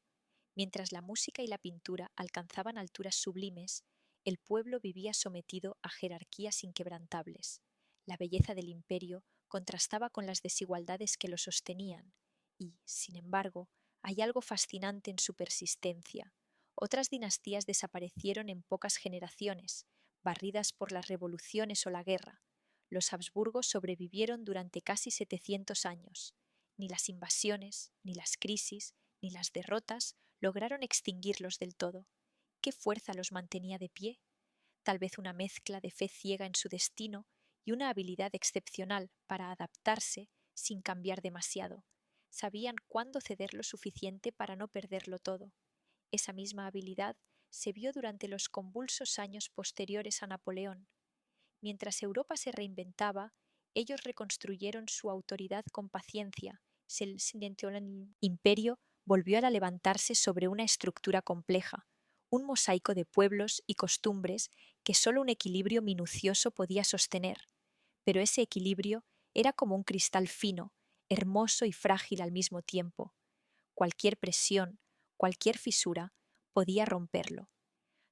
Mientras la música y la pintura alcanzaban alturas sublimes, el pueblo vivía sometido a jerarquías inquebrantables. La belleza del imperio contrastaba con las desigualdades que lo sostenían, y, sin embargo, hay algo fascinante en su persistencia. Otras dinastías desaparecieron en pocas generaciones, barridas por las revoluciones o la guerra. Los Habsburgos sobrevivieron durante casi 700 años. Ni las invasiones, ni las crisis, ni las derrotas lograron extinguirlos del todo. ¿Qué fuerza los mantenía de pie? Tal vez una mezcla de fe ciega en su destino y una habilidad excepcional para adaptarse sin cambiar demasiado. Sabían cuándo ceder lo suficiente para no perderlo todo. Esa misma habilidad se vio durante los convulsos años posteriores a Napoleón. Mientras Europa se reinventaba, ellos reconstruyeron su autoridad con paciencia. El imperio volvió a levantarse sobre una estructura compleja, un mosaico de pueblos y costumbres que solo un equilibrio minucioso podía sostener. Pero ese equilibrio era como un cristal fino, hermoso y frágil al mismo tiempo. Cualquier presión, cualquier fisura podía romperlo.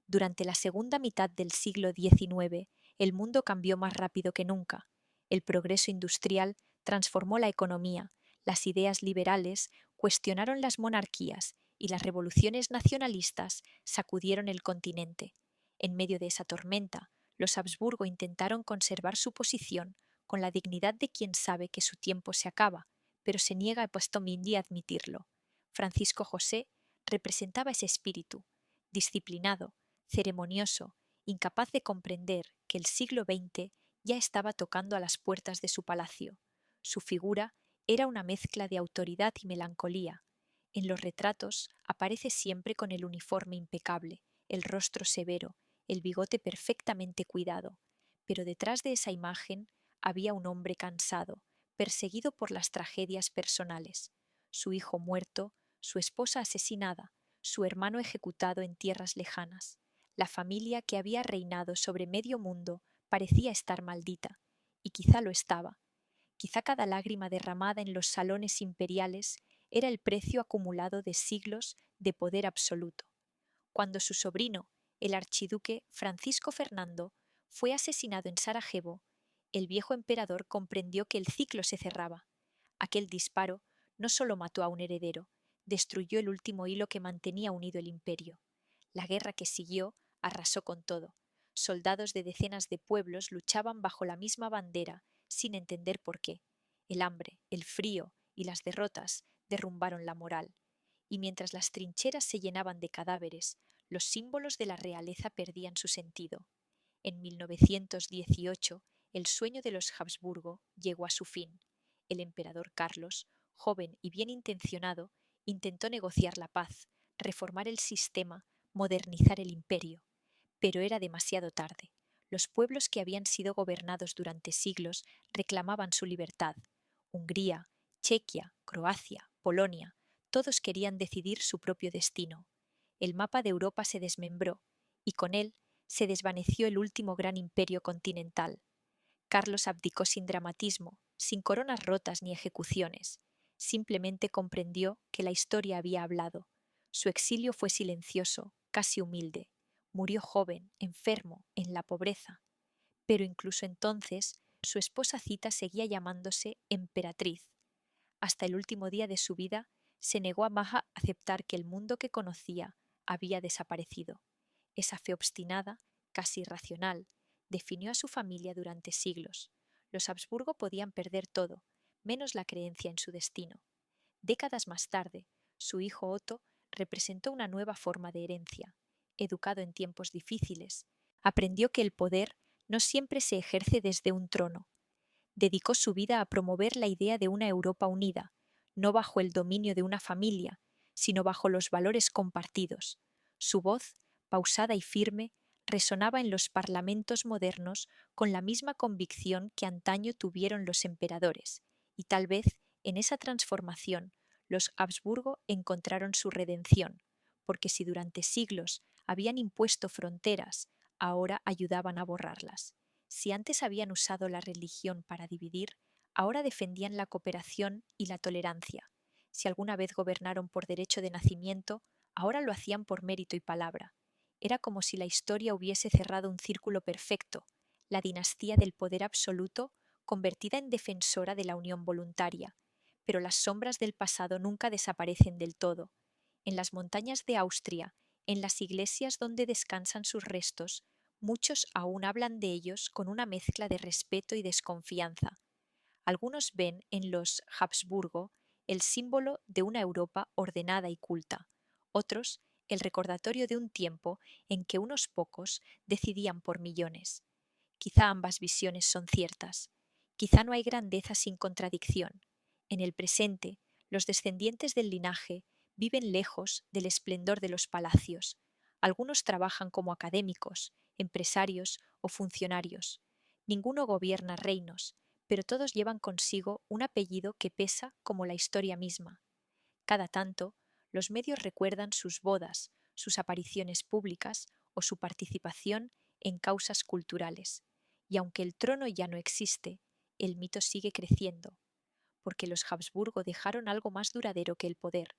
Durante la segunda mitad del siglo XIX, el mundo cambió más rápido que nunca. El progreso industrial transformó la economía, las ideas liberales cuestionaron las monarquías y las revoluciones nacionalistas sacudieron el continente. En medio de esa tormenta, los Habsburgo intentaron conservar su posición con la dignidad de quien sabe que su tiempo se acaba, pero se niega a admitirlo. Francisco José representaba ese espíritu, disciplinado, ceremonioso, incapaz de comprender que el siglo XX ya estaba tocando a las puertas de su palacio. Su figura era una mezcla de autoridad y melancolía. En los retratos aparece siempre con el uniforme impecable, el rostro severo, el bigote perfectamente cuidado, pero detrás de esa imagen había un hombre cansado, perseguido por las tragedias personales: su hijo muerto, su esposa asesinada, su hermano ejecutado en tierras lejanas. La familia que había reinado sobre medio mundo parecía estar maldita, y quizá lo estaba. Quizá cada lágrima derramada en los salones imperiales era el precio acumulado de siglos de poder absoluto. Cuando su sobrino, el archiduque Francisco Fernando, fue asesinado en Sarajevo, el viejo emperador comprendió que el ciclo se cerraba. Aquel disparo no solo mató a un heredero, destruyó el último hilo que mantenía unido el imperio. La guerra que siguió arrasó con todo. Soldados de decenas de pueblos luchaban bajo la misma bandera, sin entender por qué. El hambre, el frío y las derrotas derrumbaron la moral. Y mientras las trincheras se llenaban de cadáveres, los símbolos de la realeza perdían su sentido. En 1918, el sueño de los Habsburgo llegó a su fin. El emperador Carlos, joven y bien intencionado, intentó negociar la paz, reformar el sistema, modernizar el imperio. Pero era demasiado tarde. Los pueblos que habían sido gobernados durante siglos reclamaban su libertad. Hungría, Chequia, Croacia, Polonia, todos querían decidir su propio destino. El mapa de Europa se desmembró y con él se desvaneció el último gran imperio continental. Carlos abdicó sin dramatismo, sin coronas rotas ni ejecuciones. Simplemente comprendió que la historia había hablado. Su exilio fue silencioso, casi humilde. Murió joven, enfermo, en la pobreza. Pero incluso entonces, su esposa Zita seguía llamándose emperatriz. Hasta el último día de su vida, se negó a Maja aceptar que el mundo que conocía había desaparecido. Esa fe obstinada, casi irracional, definió a su familia durante siglos. Los Habsburgo podían perder todo, menos la creencia en su destino. Décadas más tarde, su hijo Otto representó una nueva forma de herencia. Educado en tiempos difíciles, aprendió que el poder no siempre se ejerce desde un trono. Dedicó su vida a promover la idea de una Europa unida, no bajo el dominio de una familia, sino bajo los valores compartidos. Su voz, pausada y firme, resonaba en los parlamentos modernos con la misma convicción que antaño tuvieron los emperadores, y tal vez en esa transformación los Habsburgo encontraron su redención, porque si durante siglos habían impuesto fronteras, ahora ayudaban a borrarlas. Si antes habían usado la religión para dividir, ahora defendían la cooperación y la tolerancia. Si alguna vez gobernaron por derecho de nacimiento, ahora lo hacían por mérito y palabra. Era como si la historia hubiese cerrado un círculo perfecto, la dinastía del poder absoluto convertida en defensora de la unión voluntaria. Pero las sombras del pasado nunca desaparecen del todo. En las montañas de Austria, en las iglesias donde descansan sus restos, muchos aún hablan de ellos con una mezcla de respeto y desconfianza. Algunos ven en los Habsburgo el símbolo de una Europa ordenada y culta, otros el recordatorio de un tiempo en que unos pocos decidían por millones. Quizá ambas visiones son ciertas. Quizá no hay grandeza sin contradicción. En el presente, los descendientes del linaje viven lejos del esplendor de los palacios. Algunos trabajan como académicos, empresarios o funcionarios. Ninguno gobierna reinos, pero todos llevan consigo un apellido que pesa como la historia misma. Cada tanto, los medios recuerdan sus bodas, sus apariciones públicas o su participación en causas culturales. Y aunque el trono ya no existe, el mito sigue creciendo, porque los Habsburgo dejaron algo más duradero que el poder,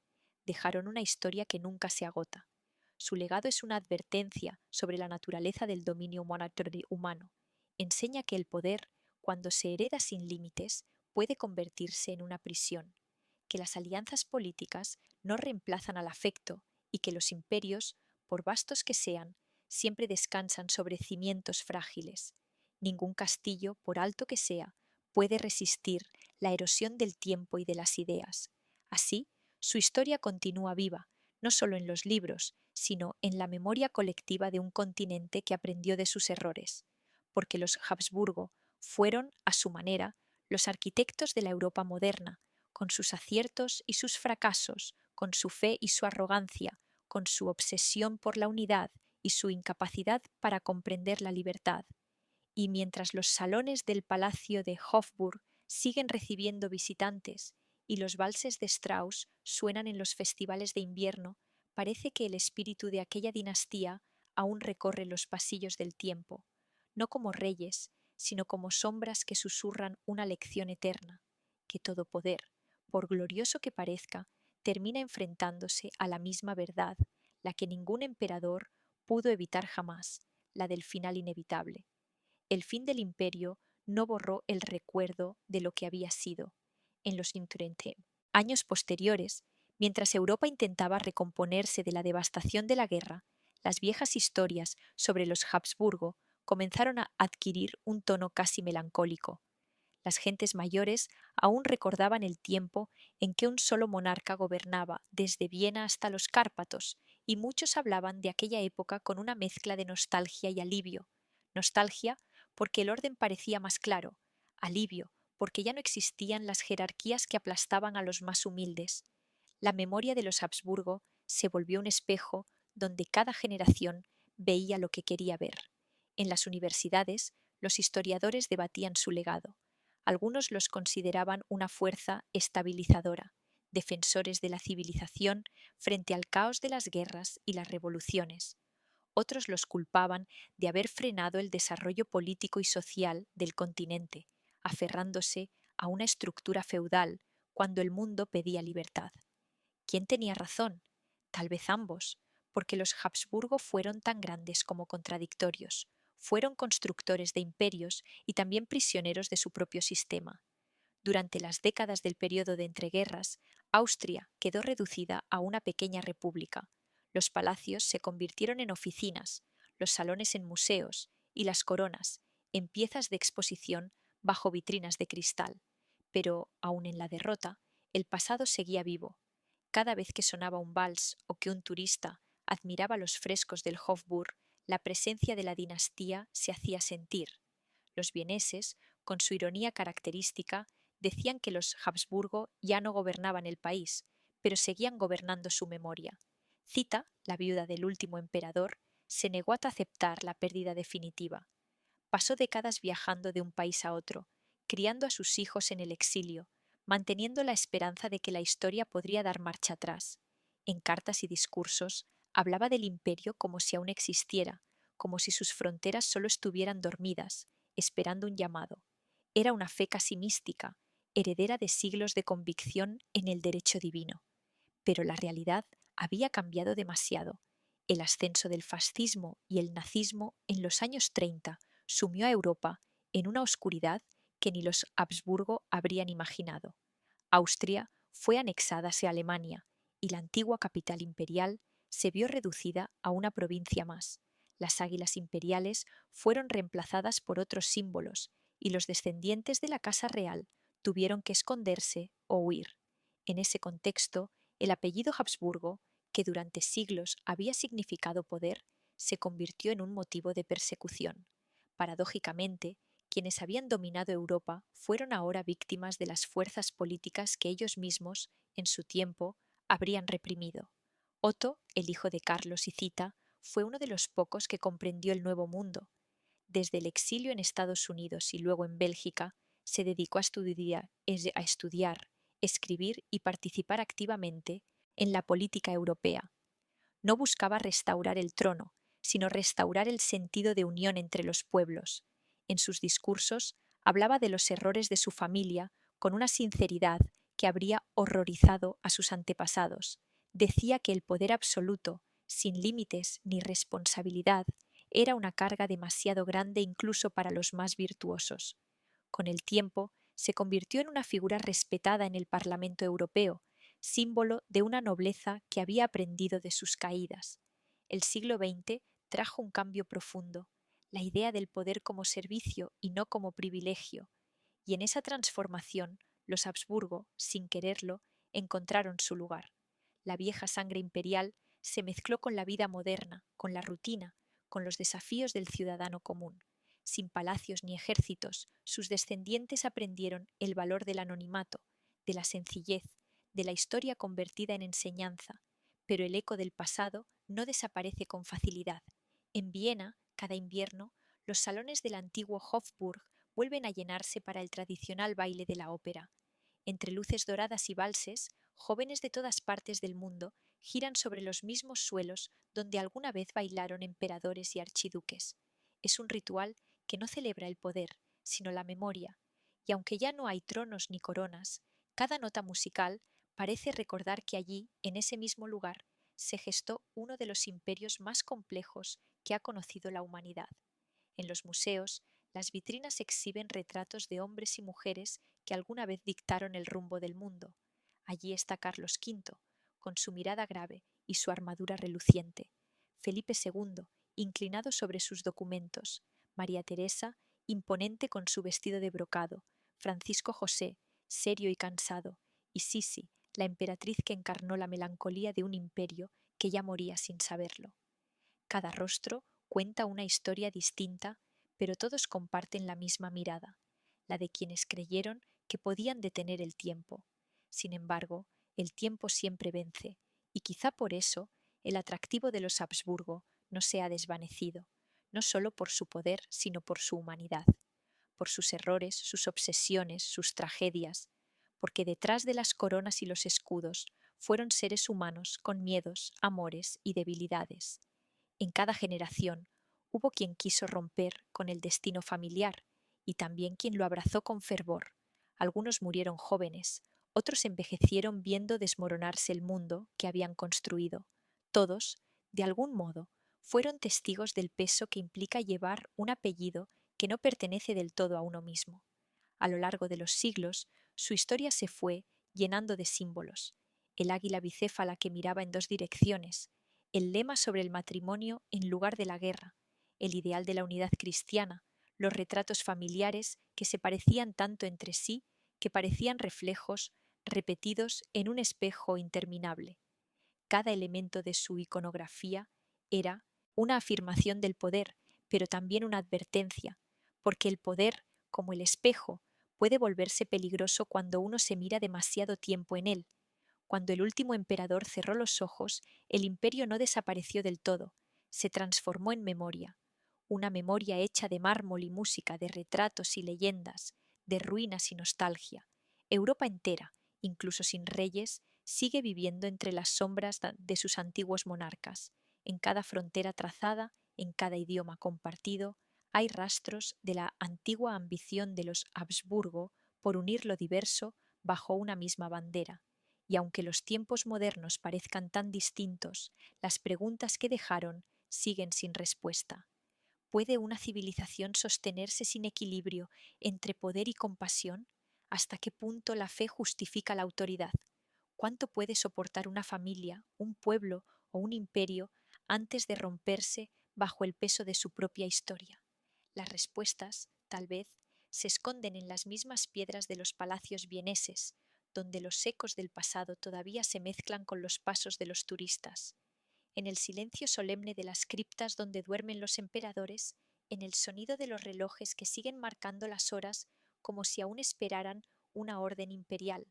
dejaron una historia que nunca se agota. Su legado es una advertencia sobre la naturaleza del dominio humano. Enseña que el poder, cuando se hereda sin límites, puede convertirse en una prisión, que las alianzas políticas no reemplazan al afecto y que los imperios, por vastos que sean, siempre descansan sobre cimientos frágiles. Ningún castillo, por alto que sea, puede resistir la erosión del tiempo y de las ideas. Así, su historia continúa viva, no solo en los libros, sino en la memoria colectiva de un continente que aprendió de sus errores, porque los Habsburgo fueron, a su manera, los arquitectos de la Europa moderna, con sus aciertos y sus fracasos, con su fe y su arrogancia, con su obsesión por la unidad y su incapacidad para comprender la libertad. Y mientras los salones del Palacio de Hofburg siguen recibiendo visitantes y los valses de Strauss suenan en los festivales de invierno, parece que el espíritu de aquella dinastía aún recorre los pasillos del tiempo, no como reyes, sino como sombras que susurran una lección eterna, que todo poder, por glorioso que parezca, termina enfrentándose a la misma verdad, la que ningún emperador pudo evitar jamás, la del final inevitable. El fin del imperio no borró el recuerdo de lo que había sido. En los años posteriores, mientras Europa intentaba recomponerse de la devastación de la guerra, las viejas historias sobre los Habsburgo comenzaron a adquirir un tono casi melancólico. Las gentes mayores aún recordaban el tiempo en que un solo monarca gobernaba desde Viena hasta los Cárpatos, y muchos hablaban de aquella época con una mezcla de nostalgia y alivio. Nostalgia porque el orden parecía más claro, alivio porque ya no existían las jerarquías que aplastaban a los más humildes. La memoria de los Habsburgo se volvió un espejo donde cada generación veía lo que quería ver. En las universidades, los historiadores debatían su legado. Algunos los consideraban una fuerza estabilizadora, defensores de la civilización frente al caos de las guerras y las revoluciones. Otros los culpaban de haber frenado el desarrollo político y social del continente, aferrándose a una estructura feudal cuando el mundo pedía libertad. ¿Quién tenía razón? Tal vez ambos, porque los Habsburgo fueron tan grandes como contradictorios, fueron constructores de imperios y también prisioneros de su propio sistema. Durante las décadas del periodo de entreguerras, Austria quedó reducida a una pequeña república. Los palacios se convirtieron en oficinas, los salones en museos y las coronas en piezas de exposición bajo vitrinas de cristal. Pero, aun en la derrota, el pasado seguía vivo. Cada vez que sonaba un vals o que un turista admiraba los frescos del Hofburg, la presencia de la dinastía se hacía sentir. Los vieneses, con su ironía característica, decían que los Habsburgo ya no gobernaban el país, pero seguían gobernando su memoria. Zita, la viuda del último emperador, se negó a aceptar la pérdida definitiva. Pasó décadas viajando de un país a otro, criando a sus hijos en el exilio, manteniendo la esperanza de que la historia podría dar marcha atrás. En cartas y discursos hablaba del imperio como si aún existiera, como si sus fronteras solo estuvieran dormidas, esperando un llamado. Era una fe casi mística, heredera de siglos de convicción en el derecho divino. Pero la realidad había cambiado demasiado. El ascenso del fascismo y el nazismo en los años 30 sumió a Europa en una oscuridad que ni los Habsburgo habrían imaginado. Austria fue anexada hacia Alemania y la antigua capital imperial se vio reducida a una provincia más. Las águilas imperiales fueron reemplazadas por otros símbolos y los descendientes de la Casa Real tuvieron que esconderse o huir. En ese contexto, el apellido Habsburgo, que durante siglos había significado poder, se convirtió en un motivo de persecución. Paradójicamente, quienes habían dominado Europa fueron ahora víctimas de las fuerzas políticas que ellos mismos, en su tiempo, habrían reprimido. Otto, el hijo de Carlos y Zita, fue uno de los pocos que comprendió el nuevo mundo. Desde el exilio en Estados Unidos y luego en Bélgica, se dedicó a estudiar, escribir y participar activamente en la política europea. No buscaba restaurar el trono, sino restaurar el sentido de unión entre los pueblos. En sus discursos hablaba de los errores de su familia con una sinceridad que habría horrorizado a sus antepasados. Decía que el poder absoluto, sin límites ni responsabilidad, era una carga demasiado grande incluso para los más virtuosos. Con el tiempo, se convirtió en una figura respetada en el Parlamento Europeo, símbolo de una nobleza que había aprendido de sus caídas. El siglo XX trajo un cambio profundo, la idea del poder como servicio y no como privilegio, y en esa transformación los Habsburgo, sin quererlo, encontraron su lugar. La vieja sangre imperial se mezcló con la vida moderna, con la rutina, con los desafíos del ciudadano común. Sin palacios ni ejércitos, sus descendientes aprendieron el valor del anonimato, de la sencillez, de la historia convertida en enseñanza, pero el eco del pasado no desaparece con facilidad. En Viena, cada invierno, los salones del antiguo Hofburg vuelven a llenarse para el tradicional baile de la ópera. Entre luces doradas y valses, jóvenes de todas partes del mundo giran sobre los mismos suelos donde alguna vez bailaron emperadores y archiduques. Es un ritual que no celebra el poder, sino la memoria, y aunque ya no hay tronos ni coronas, cada nota musical parece recordar que allí, en ese mismo lugar, se gestó uno de los imperios más complejos que ha conocido la humanidad. En los museos, las vitrinas exhiben retratos de hombres y mujeres que alguna vez dictaron el rumbo del mundo. Allí está Carlos V, con su mirada grave y su armadura reluciente, Felipe II, inclinado sobre sus documentos, María Teresa, imponente con su vestido de brocado, Francisco José, serio y cansado, y Sisi, la emperatriz que encarnó la melancolía de un imperio que ya moría sin saberlo. Cada rostro cuenta una historia distinta, pero todos comparten la misma mirada, la de quienes creyeron que podían detener el tiempo. Sin embargo, el tiempo siempre vence, y quizá por eso el atractivo de los Habsburgo no se ha desvanecido, no solo por su poder, sino por su humanidad, por sus errores, sus obsesiones, sus tragedias, porque detrás de las coronas y los escudos fueron seres humanos con miedos, amores y debilidades. En cada generación hubo quien quiso romper con el destino familiar y también quien lo abrazó con fervor. Algunos murieron jóvenes, otros envejecieron viendo desmoronarse el mundo que habían construido. Todos, de algún modo, fueron testigos del peso que implica llevar un apellido que no pertenece del todo a uno mismo. A lo largo de los siglos, su historia se fue llenando de símbolos. El águila bicéfala que miraba en dos direcciones, el lema sobre el matrimonio en lugar de la guerra, el ideal de la unidad cristiana, los retratos familiares que se parecían tanto entre sí que parecían reflejos repetidos en un espejo interminable. Cada elemento de su iconografía era una afirmación del poder, pero también una advertencia, porque el poder, como el espejo, puede volverse peligroso cuando uno se mira demasiado tiempo en él. Cuando el último emperador cerró los ojos, el imperio no desapareció del todo, se transformó en memoria, una memoria hecha de mármol y música, de retratos y leyendas, de ruinas y nostalgia. Europa entera, incluso sin reyes, sigue viviendo entre las sombras de sus antiguos monarcas. En cada frontera trazada, en cada idioma compartido, hay rastros de la antigua ambición de los Habsburgo por unir lo diverso bajo una misma bandera. Y aunque los tiempos modernos parezcan tan distintos, las preguntas que dejaron siguen sin respuesta. ¿Puede una civilización sostenerse sin equilibrio entre poder y compasión? ¿Hasta qué punto la fe justifica la autoridad? ¿Cuánto puede soportar una familia, un pueblo o un imperio antes de romperse bajo el peso de su propia historia? Las respuestas, tal vez, se esconden en las mismas piedras de los palacios vieneses, donde los ecos del pasado todavía se mezclan con los pasos de los turistas, en el silencio solemne de las criptas donde duermen los emperadores, en el sonido de los relojes que siguen marcando las horas como si aún esperaran una orden imperial.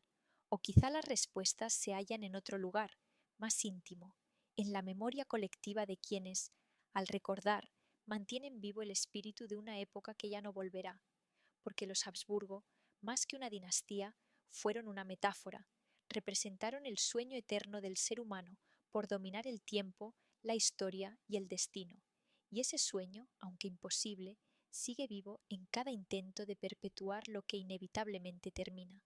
O quizá las respuestas se hallan en otro lugar, más íntimo, en la memoria colectiva de quienes, al recordar, mantienen vivo el espíritu de una época que ya no volverá, porque los Habsburgo, más que una dinastía, fueron una metáfora, representaron el sueño eterno del ser humano por dominar el tiempo, la historia y el destino. Y ese sueño, aunque imposible, sigue vivo en cada intento de perpetuar lo que inevitablemente termina.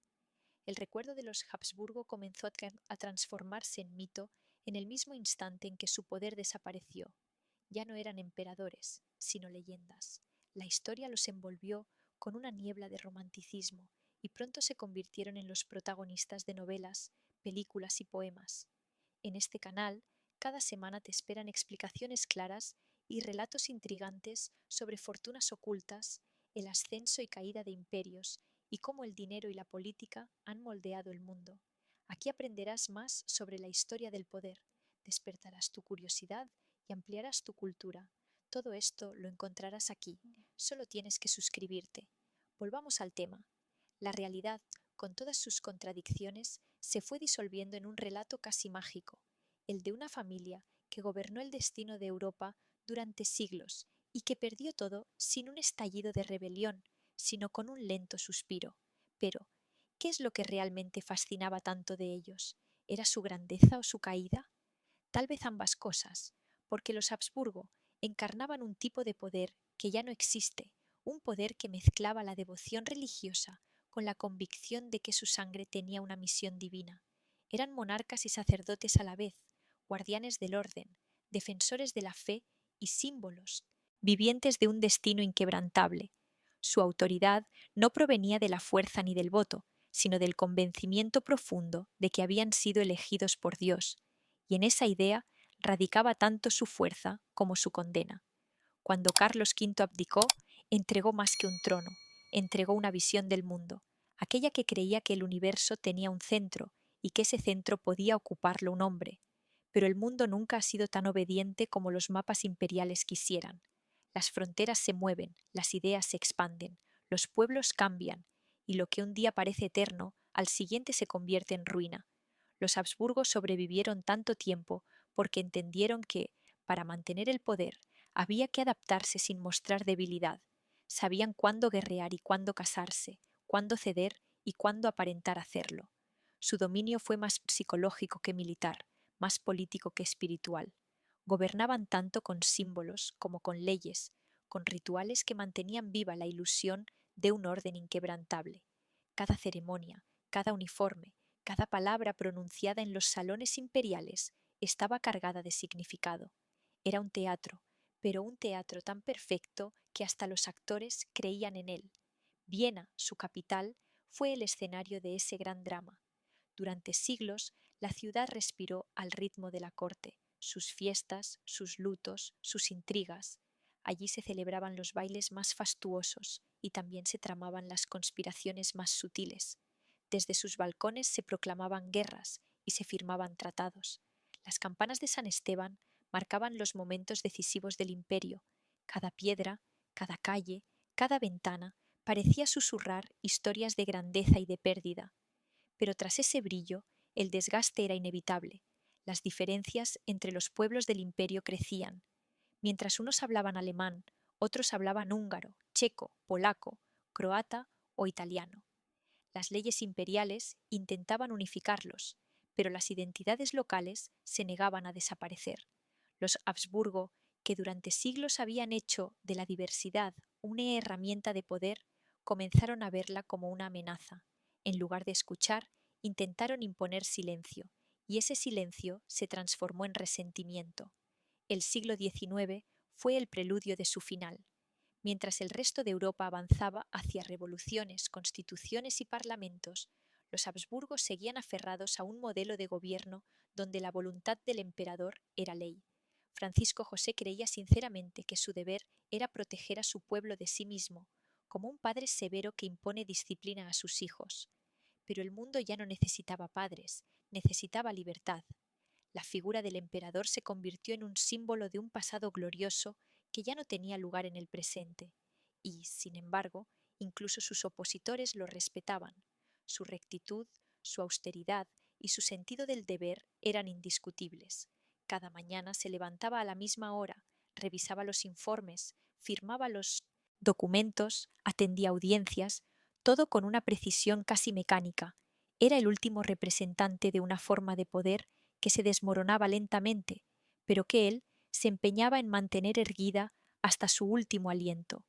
El recuerdo de los Habsburgo comenzó a transformarse en mito en el mismo instante en que su poder desapareció. Ya no eran emperadores, sino leyendas. La historia los envolvió con una niebla de romanticismo y pronto se convirtieron en los protagonistas de novelas, películas y poemas. En este canal, cada semana te esperan explicaciones claras y relatos intrigantes sobre fortunas ocultas, el ascenso y caída de imperios y cómo el dinero y la política han moldeado el mundo. Aquí aprenderás más sobre la historia del poder, despertarás tu curiosidad y ampliarás tu cultura. Todo esto lo encontrarás aquí, solo tienes que suscribirte. Volvamos al tema. La realidad, con todas sus contradicciones, se fue disolviendo en un relato casi mágico, el de una familia que gobernó el destino de Europa durante siglos y que perdió todo sin un estallido de rebelión, sino con un lento suspiro. Pero, ¿qué es lo que realmente fascinaba tanto de ellos? ¿Era su grandeza o su caída? Tal vez ambas cosas, porque los Habsburgo encarnaban un tipo de poder que ya no existe, un poder que mezclaba la devoción religiosa con la convicción de que su sangre tenía una misión divina. Eran monarcas y sacerdotes a la vez, guardianes del orden, defensores de la fe y símbolos, vivientes de un destino inquebrantable. Su autoridad no provenía de la fuerza ni del voto, sino del convencimiento profundo de que habían sido elegidos por Dios, y en esa idea radicaba tanto su fuerza como su condena. Cuando Carlos V abdicó, entregó más que un trono, entregó una visión del mundo, aquella que creía que el universo tenía un centro y que ese centro podía ocuparlo un hombre. Pero el mundo nunca ha sido tan obediente como los mapas imperiales quisieran. Las fronteras se mueven, las ideas se expanden, los pueblos cambian, y lo que un día parece eterno, al siguiente se convierte en ruina. Los Habsburgos sobrevivieron tanto tiempo porque entendieron que, para mantener el poder, había que adaptarse sin mostrar debilidad. Sabían cuándo guerrear y cuándo casarse, cuándo ceder y cuándo aparentar hacerlo. Su dominio fue más psicológico que militar, más político que espiritual. Gobernaban tanto con símbolos como con leyes, con rituales que mantenían viva la ilusión de un orden inquebrantable. Cada ceremonia, cada uniforme, cada palabra pronunciada en los salones imperiales estaba cargada de significado. Era un teatro, pero un teatro tan perfecto que hasta los actores creían en él. Viena, su capital, fue el escenario de ese gran drama. Durante siglos, la ciudad respiró al ritmo de la corte, sus fiestas, sus lutos, sus intrigas. Allí se celebraban los bailes más fastuosos y también se tramaban las conspiraciones más sutiles. Desde sus balcones se proclamaban guerras y se firmaban tratados. Las campanas de San Esteban marcaban los momentos decisivos del imperio. Cada piedra, cada calle, cada ventana parecía susurrar historias de grandeza y de pérdida. Pero tras ese brillo, el desgaste era inevitable. Las diferencias entre los pueblos del imperio crecían. Mientras unos hablaban alemán, otros hablaban húngaro, checo, polaco, croata o italiano. Las leyes imperiales intentaban unificarlos, pero las identidades locales se negaban a desaparecer. Los Habsburgo, que durante siglos habían hecho de la diversidad una herramienta de poder, comenzaron a verla como una amenaza. En lugar de escuchar, intentaron imponer silencio, y ese silencio se transformó en resentimiento. El siglo XIX fue el preludio de su final. Mientras el resto de Europa avanzaba hacia revoluciones, constituciones y parlamentos, los Habsburgos seguían aferrados a un modelo de gobierno donde la voluntad del emperador era ley. Francisco José creía sinceramente que su deber era proteger a su pueblo de sí mismo, como un padre severo que impone disciplina a sus hijos. Pero el mundo ya no necesitaba padres, necesitaba libertad. La figura del emperador se convirtió en un símbolo de un pasado glorioso que ya no tenía lugar en el presente, y, sin embargo, incluso sus opositores lo respetaban. Su rectitud, su austeridad y su sentido del deber eran indiscutibles. Cada mañana se levantaba a la misma hora, revisaba los informes, firmaba los documentos, atendía audiencias, todo con una precisión casi mecánica. Era el último representante de una forma de poder que se desmoronaba lentamente, pero que él se empeñaba en mantener erguida hasta su último aliento.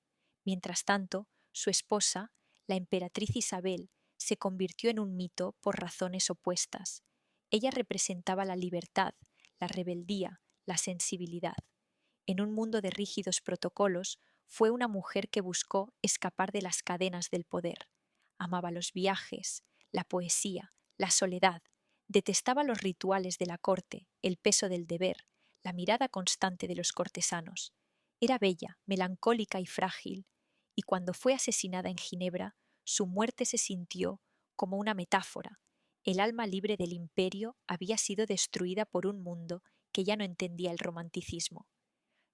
Mientras tanto, su esposa, la emperatriz Isabel, se convirtió en un mito por razones opuestas. Ella representaba la libertad, la rebeldía, la sensibilidad. En un mundo de rígidos protocolos, fue una mujer que buscó escapar de las cadenas del poder. Amaba los viajes, la poesía, la soledad, detestaba los rituales de la corte, el peso del deber, la mirada constante de los cortesanos. Era bella, melancólica y frágil, y cuando fue asesinada en Ginebra, su muerte se sintió como una metáfora. El alma libre del imperio había sido destruida por un mundo que ya no entendía el romanticismo.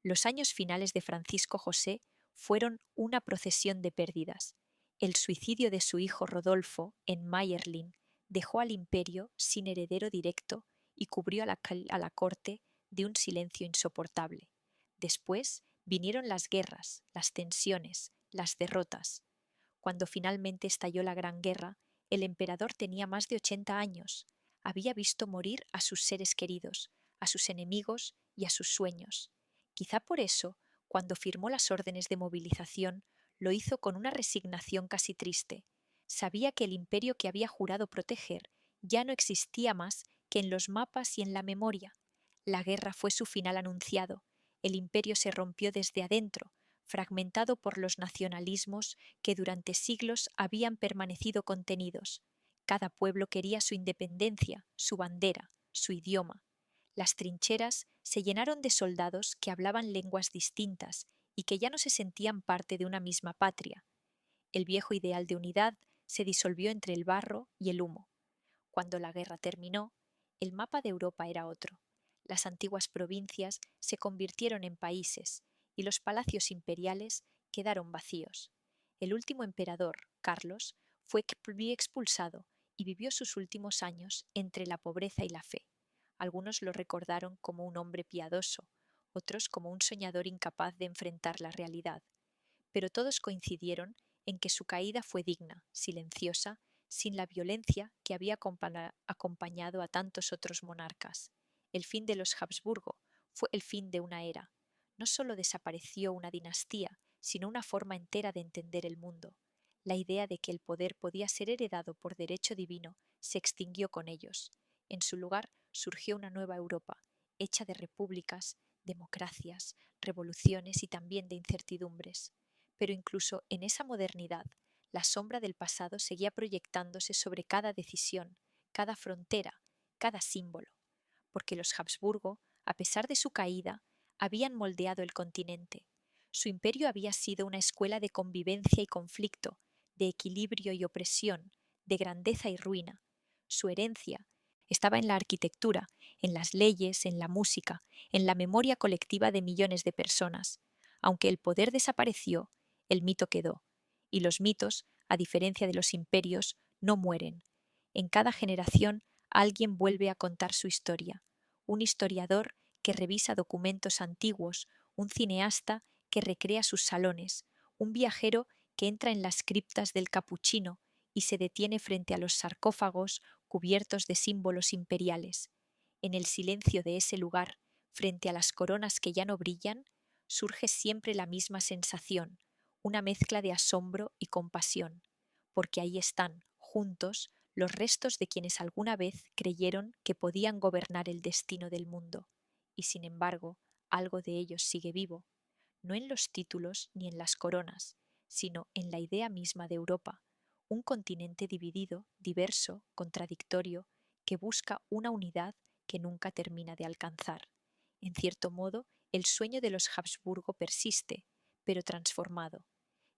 Los años finales de Francisco José fueron una procesión de pérdidas. El suicidio de su hijo Rodolfo en Mayerling dejó al imperio sin heredero directo y cubrió a la corte de un silencio insoportable. Después vinieron las guerras, las tensiones, las derrotas. Cuando finalmente estalló la Gran Guerra, el emperador tenía más de 80 años. Había visto morir a sus seres queridos, a sus enemigos y a sus sueños. Quizá por eso, cuando firmó las órdenes de movilización, lo hizo con una resignación casi triste. Sabía que el imperio que había jurado proteger ya no existía más que en los mapas y en la memoria. La guerra fue su final anunciado. El imperio se rompió desde adentro, fragmentado por los nacionalismos que durante siglos habían permanecido contenidos. Cada pueblo quería su independencia, su bandera, su idioma. Las trincheras se llenaron de soldados que hablaban lenguas distintas y que ya no se sentían parte de una misma patria. El viejo ideal de unidad se disolvió entre el barro y el humo. Cuando la guerra terminó, el mapa de Europa era otro. Las antiguas provincias se convirtieron en países y los palacios imperiales quedaron vacíos. El último emperador, Carlos, fue expulsado y vivió sus últimos años entre la pobreza y la fe. Algunos lo recordaron como un hombre piadoso, otros como un soñador incapaz de enfrentar la realidad. Pero todos coincidieron en que su caída fue digna, silenciosa, sin la violencia que había acompañado a tantos otros monarcas. El fin de los Habsburgo fue el fin de una era. No solo desapareció una dinastía, sino una forma entera de entender el mundo. La idea de que el poder podía ser heredado por derecho divino se extinguió con ellos. En su lugar surgió una nueva Europa, hecha de repúblicas, democracias, revoluciones y también de incertidumbres. Pero incluso en esa modernidad, la sombra del pasado seguía proyectándose sobre cada decisión, cada frontera, cada símbolo, porque los Habsburgo, a pesar de su caída, habían moldeado el continente. Su imperio había sido una escuela de convivencia y conflicto, de equilibrio y opresión, de grandeza y ruina. Su herencia estaba en la arquitectura, en las leyes, en la música, en la memoria colectiva de millones de personas. Aunque el poder desapareció, el mito quedó, y los mitos, a diferencia de los imperios, no mueren. En cada generación alguien vuelve a contar su historia. Un historiador que revisa documentos antiguos, un cineasta que recrea sus salones, un viajero que entra en las criptas del Capuchino y se detiene frente a los sarcófagos cubiertos de símbolos imperiales. En el silencio de ese lugar, frente a las coronas que ya no brillan, surge siempre la misma sensación, una mezcla de asombro y compasión, porque ahí están, juntos, los restos de quienes alguna vez creyeron que podían gobernar el destino del mundo, y sin embargo, algo de ellos sigue vivo, no en los títulos ni en las coronas, sino en la idea misma de Europa, un continente dividido, diverso, contradictorio, que busca una unidad que nunca termina de alcanzar. En cierto modo, el sueño de los Habsburgo persiste, pero transformado.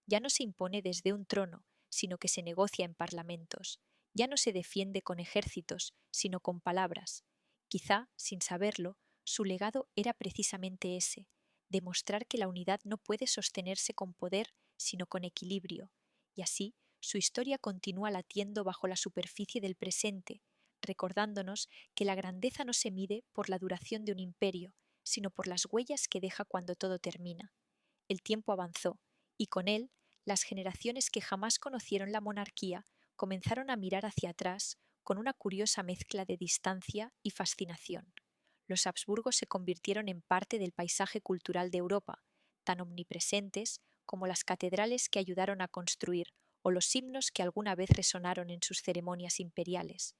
Ya no se impone desde un trono, sino que se negocia en parlamentos. Ya no se defiende con ejércitos, sino con palabras. Quizá, sin saberlo, su legado era precisamente ese, demostrar que la unidad no puede sostenerse con poder, sino con equilibrio. Y así, su historia continúa latiendo bajo la superficie del presente, recordándonos que la grandeza no se mide por la duración de un imperio, sino por las huellas que deja cuando todo termina. El tiempo avanzó, y con él, las generaciones que jamás conocieron la monarquía comenzaron a mirar hacia atrás con una curiosa mezcla de distancia y fascinación. Los Habsburgos se convirtieron en parte del paisaje cultural de Europa, tan omnipresentes como las catedrales que ayudaron a construir o los himnos que alguna vez resonaron en sus ceremonias imperiales.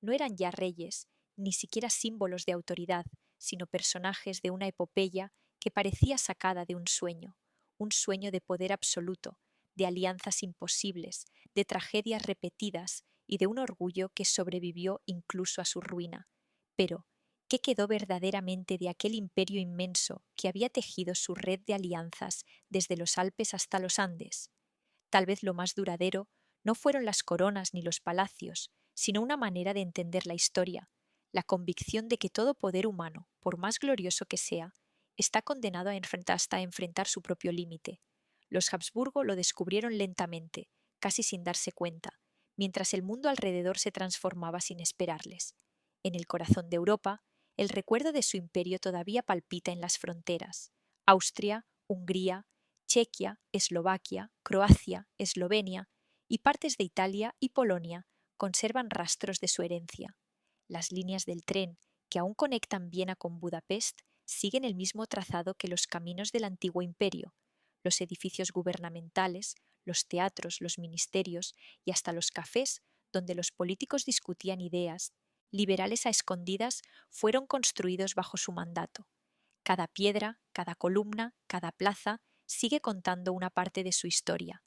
No eran ya reyes, ni siquiera símbolos de autoridad, sino personajes de una epopeya que parecía sacada de un sueño de poder absoluto, de alianzas imposibles, de tragedias repetidas y de un orgullo que sobrevivió incluso a su ruina. Pero, ¿qué quedó verdaderamente de aquel imperio inmenso que había tejido su red de alianzas desde los Alpes hasta los Andes? Tal vez lo más duradero no fueron las coronas ni los palacios, sino una manera de entender la historia, la convicción de que todo poder humano, por más glorioso que sea, está condenado hasta a enfrentar su propio límite. Los Habsburgo lo descubrieron lentamente, casi sin darse cuenta, mientras el mundo alrededor se transformaba sin esperarles. En el corazón de Europa, el recuerdo de su imperio todavía palpita en las fronteras. Austria, Hungría, Chequia, Eslovaquia, Croacia, Eslovenia y partes de Italia y Polonia conservan rastros de su herencia. Las líneas del tren, que aún conectan Viena con Budapest, siguen el mismo trazado que los caminos del antiguo imperio. Los edificios gubernamentales, los teatros, los ministerios y hasta los cafés donde los políticos discutían ideas, liberales a escondidas, fueron construidos bajo su mandato. Cada piedra, cada columna, cada plaza sigue contando una parte de su historia.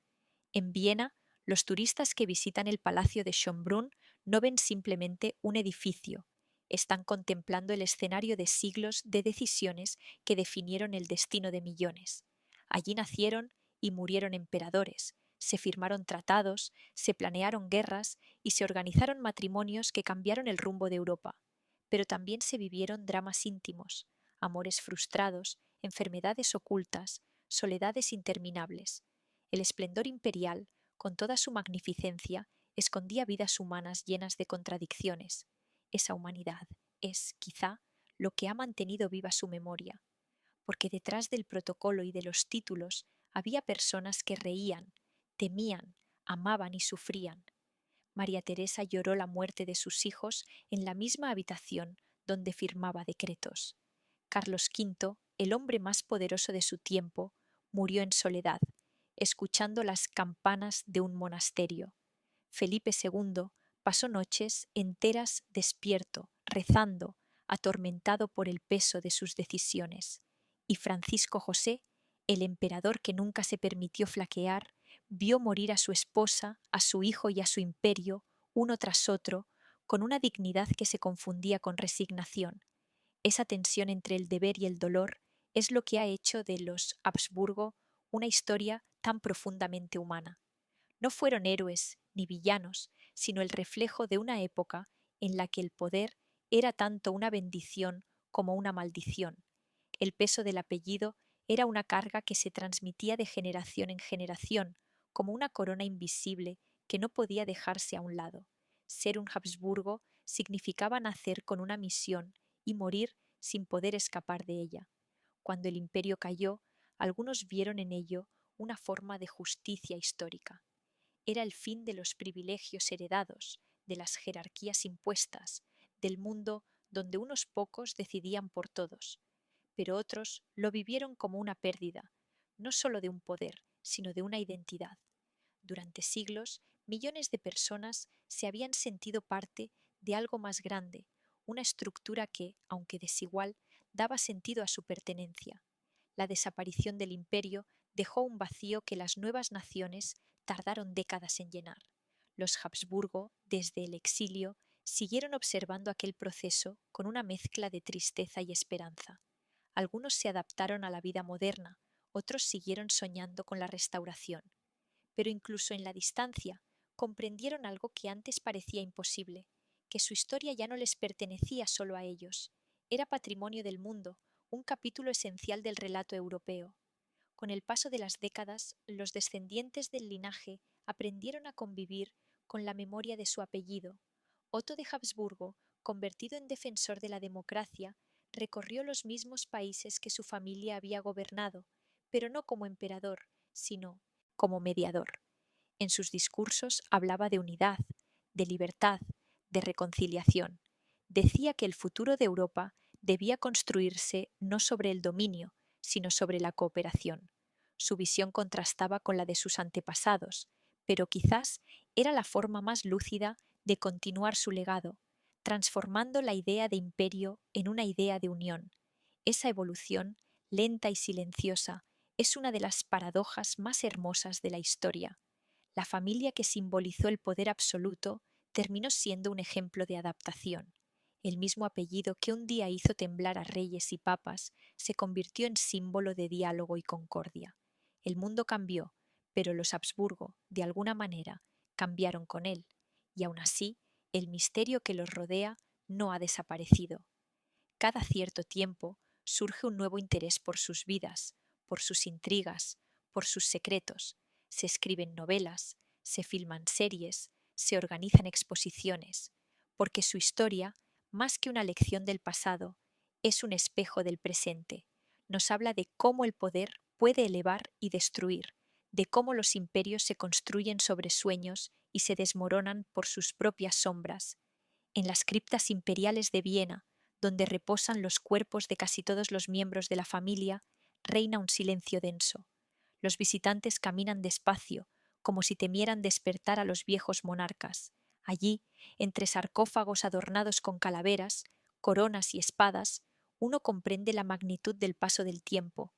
En Viena, los turistas que visitan el Palacio de Schönbrunn no ven simplemente un edificio, están contemplando el escenario de siglos de decisiones que definieron el destino de millones. Allí nacieron y murieron emperadores, se firmaron tratados, se planearon guerras y se organizaron matrimonios que cambiaron el rumbo de Europa. Pero también se vivieron dramas íntimos, amores frustrados, enfermedades ocultas, soledades interminables. El esplendor imperial, con toda su magnificencia, escondía vidas humanas llenas de contradicciones. Esa humanidad es, quizá, lo que ha mantenido viva su memoria, porque detrás del protocolo y de los títulos había personas que reían, temían, amaban y sufrían. María Teresa lloró la muerte de sus hijos en la misma habitación donde firmaba decretos. Carlos V, el hombre más poderoso de su tiempo, murió en soledad, escuchando las campanas de un monasterio. Felipe II pasó noches enteras despierto, rezando, atormentado por el peso de sus decisiones. Y Francisco José, el emperador que nunca se permitió flaquear, vio morir a su esposa, a su hijo y a su imperio, uno tras otro, con una dignidad que se confundía con resignación. Esa tensión entre el deber y el dolor es lo que ha hecho de los Habsburgo una historia tan profundamente humana. No fueron héroes ni villanos, sino el reflejo de una época en la que el poder era tanto una bendición como una maldición. El peso del apellido era una carga que se transmitía de generación en generación, como una corona invisible que no podía dejarse a un lado. Ser un Habsburgo significaba nacer con una misión y morir sin poder escapar de ella. Cuando el imperio cayó, algunos vieron en ello una forma de justicia histórica. Era el fin de los privilegios heredados, de las jerarquías impuestas, del mundo donde unos pocos decidían por todos. Pero otros lo vivieron como una pérdida, no solo de un poder, sino de una identidad. Durante siglos, millones de personas se habían sentido parte de algo más grande, una estructura que, aunque desigual, daba sentido a su pertenencia. La desaparición del imperio dejó un vacío que las nuevas naciones tardaron décadas en llenar. Los Habsburgo, desde el exilio, siguieron observando aquel proceso con una mezcla de tristeza y esperanza. Algunos se adaptaron a la vida moderna, otros siguieron soñando con la restauración. Pero incluso en la distancia, comprendieron algo que antes parecía imposible, que su historia ya no les pertenecía solo a ellos, era patrimonio del mundo, un capítulo esencial del relato europeo. Con el paso de las décadas, los descendientes del linaje aprendieron a convivir con la memoria de su apellido. Otto de Habsburgo, convertido en defensor de la democracia, recorrió los mismos países que su familia había gobernado, pero no como emperador, sino como mediador. En sus discursos hablaba de unidad, de libertad, de reconciliación. Decía que el futuro de Europa debía construirse no sobre el dominio, sino sobre la cooperación. Su visión contrastaba con la de sus antepasados, pero quizás era la forma más lúcida de continuar su legado, transformando la idea de imperio en una idea de unión. Esa evolución, lenta y silenciosa, es una de las paradojas más hermosas de la historia. La familia que simbolizó el poder absoluto terminó siendo un ejemplo de adaptación. El mismo apellido que un día hizo temblar a reyes y papas se convirtió en símbolo de diálogo y concordia. El mundo cambió, pero los Habsburgo, de alguna manera, cambiaron con él, y aun así, el misterio que los rodea no ha desaparecido. Cada cierto tiempo surge un nuevo interés por sus vidas, por sus intrigas, por sus secretos. Se escriben novelas, se filman series, se organizan exposiciones, porque su historia, más que una lección del pasado, es un espejo del presente. Nos habla de cómo el poder puede elevar y destruir, de cómo los imperios se construyen sobre sueños y se desmoronan por sus propias sombras. En las criptas imperiales de Viena, donde reposan los cuerpos de casi todos los miembros de la familia, reina un silencio denso. Los visitantes caminan despacio, como si temieran despertar a los viejos monarcas. Allí, entre sarcófagos adornados con calaveras, coronas y espadas, uno comprende la magnitud del paso del tiempo.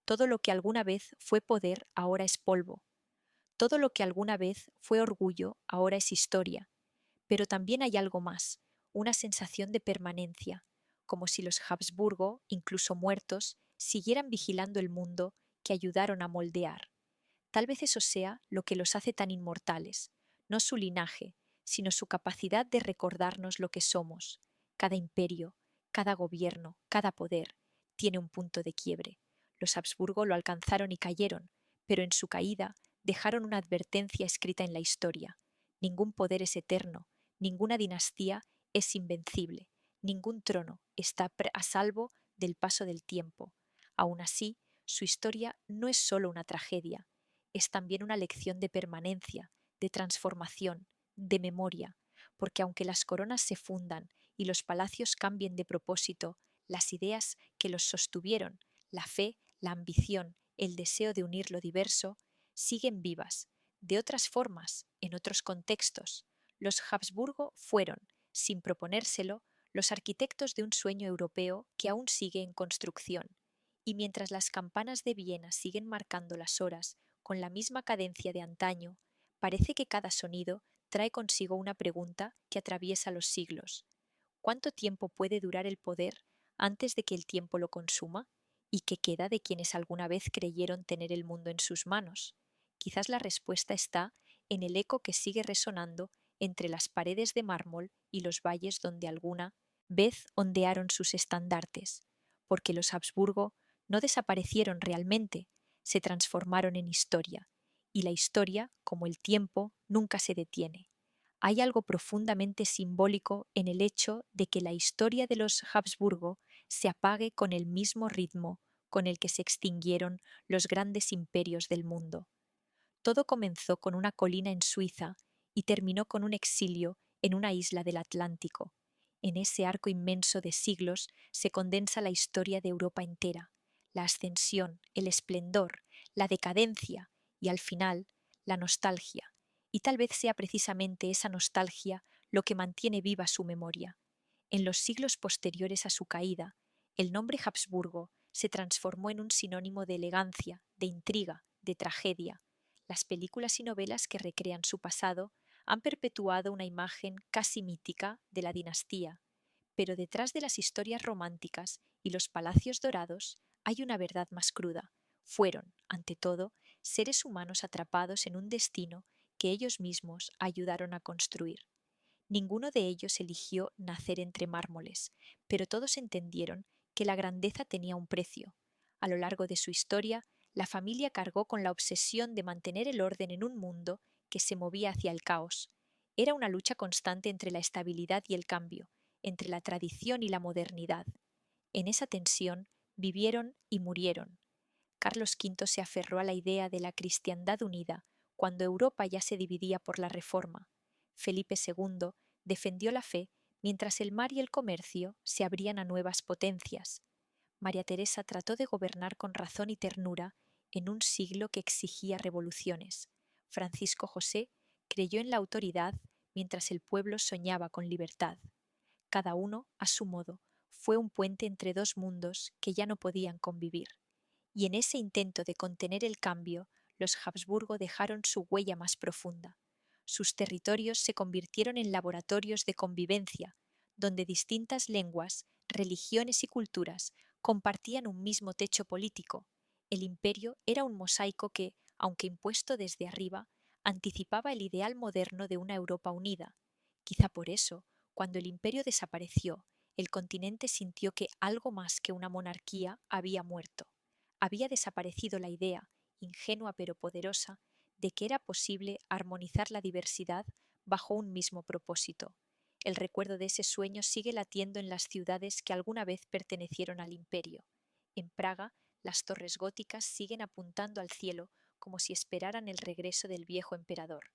Todo lo que alguna vez fue poder ahora es polvo. Todo lo que alguna vez fue orgullo ahora es historia. Pero también hay algo más, una sensación de permanencia, como si los Habsburgo, incluso muertos, siguieran vigilando el mundo que ayudaron a moldear. Tal vez eso sea lo que los hace tan inmortales, no su linaje, sino su capacidad de recordarnos lo que somos. Cada imperio, cada gobierno, cada poder tiene un punto de quiebre. Los Habsburgo lo alcanzaron y cayeron, pero en su caída dejaron una advertencia escrita en la historia. Ningún poder es eterno, ninguna dinastía es invencible, ningún trono está a salvo del paso del tiempo. Aun así, su historia no es solo una tragedia, es también una lección de permanencia, de transformación, de memoria, porque aunque las coronas se fundan y los palacios cambien de propósito, las ideas que los sostuvieron, la fe, la ambición, el deseo de unir lo diverso, siguen vivas, de otras formas, en otros contextos. Los Habsburgo fueron, sin proponérselo, los arquitectos de un sueño europeo que aún sigue en construcción. Y mientras las campanas de Viena siguen marcando las horas con la misma cadencia de antaño, parece que cada sonido trae consigo una pregunta que atraviesa los siglos. ¿Cuánto tiempo puede durar el poder antes de que el tiempo lo consuma? ¿Y qué queda de quienes alguna vez creyeron tener el mundo en sus manos? Quizás la respuesta está en el eco que sigue resonando entre las paredes de mármol y los valles donde alguna vez ondearon sus estandartes, porque los Habsburgo no desaparecieron realmente, se transformaron en historia, y la historia, como el tiempo, nunca se detiene. Hay algo profundamente simbólico en el hecho de que la historia de los Habsburgo se apague con el mismo ritmo con el que se extinguieron los grandes imperios del mundo. Todo comenzó con una colina en Suiza y terminó con un exilio en una isla del Atlántico. En ese arco inmenso de siglos se condensa la historia de Europa entera, la ascensión, el esplendor, la decadencia y, al final, la nostalgia. Y tal vez sea precisamente esa nostalgia lo que mantiene viva su memoria. En los siglos posteriores a su caída, el nombre Habsburgo se transformó en un sinónimo de elegancia, de intriga, de tragedia. Las películas y novelas que recrean su pasado han perpetuado una imagen casi mítica de la dinastía, pero detrás de las historias románticas y los palacios dorados hay una verdad más cruda. Fueron, ante todo, seres humanos atrapados en un destino que ellos mismos ayudaron a construir. Ninguno de ellos eligió nacer entre mármoles, pero todos entendieron que la grandeza tenía un precio. A lo largo de su historia, la familia cargó con la obsesión de mantener el orden en un mundo que se movía hacia el caos. Era una lucha constante entre la estabilidad y el cambio, entre la tradición y la modernidad. En esa tensión vivieron y murieron. Carlos V se aferró a la idea de la cristiandad unida cuando Europa ya se dividía por la Reforma. Felipe II defendió la fe mientras el mar y el comercio se abrían a nuevas potencias. María Teresa trató de gobernar con razón y ternura en un siglo que exigía revoluciones. Francisco José creyó en la autoridad mientras el pueblo soñaba con libertad. Cada uno, a su modo, fue un puente entre dos mundos que ya no podían convivir. Y en ese intento de contener el cambio, los Habsburgo dejaron su huella más profunda. Sus territorios se convirtieron en laboratorios de convivencia, donde distintas lenguas, religiones y culturas compartían un mismo techo político. El imperio era un mosaico que, aunque impuesto desde arriba, anticipaba el ideal moderno de una Europa unida. Quizá por eso, cuando el imperio desapareció, el continente sintió que algo más que una monarquía había muerto. Había desaparecido la idea, ingenua pero poderosa, de que era posible armonizar la diversidad bajo un mismo propósito. El recuerdo de ese sueño sigue latiendo en las ciudades que alguna vez pertenecieron al imperio. En Praga, las torres góticas siguen apuntando al cielo como si esperaran el regreso del viejo emperador.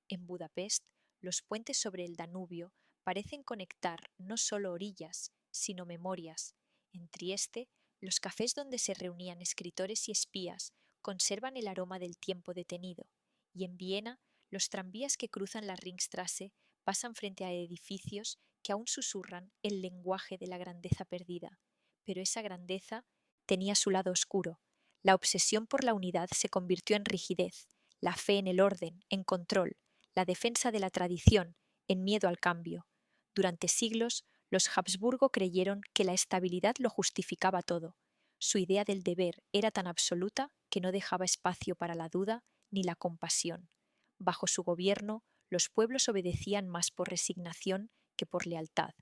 En Budapest, los puentes sobre el Danubio parecen conectar no solo orillas, sino memorias. En Trieste, los cafés donde se reunían escritores y espías conservan el aroma del tiempo detenido, y en Viena, los tranvías que cruzan la Ringstrasse pasan frente a edificios que aún susurran el lenguaje de la grandeza perdida, pero esa grandeza tenía su lado oscuro. La obsesión por la unidad se convirtió en rigidez, la fe en el orden, en control, la defensa de la tradición, en miedo al cambio. Durante siglos, los Habsburgo creyeron que la estabilidad lo justificaba todo. Su idea del deber era tan absoluta que no dejaba espacio para la duda ni la compasión. Bajo su gobierno, los pueblos obedecían más por resignación que por lealtad,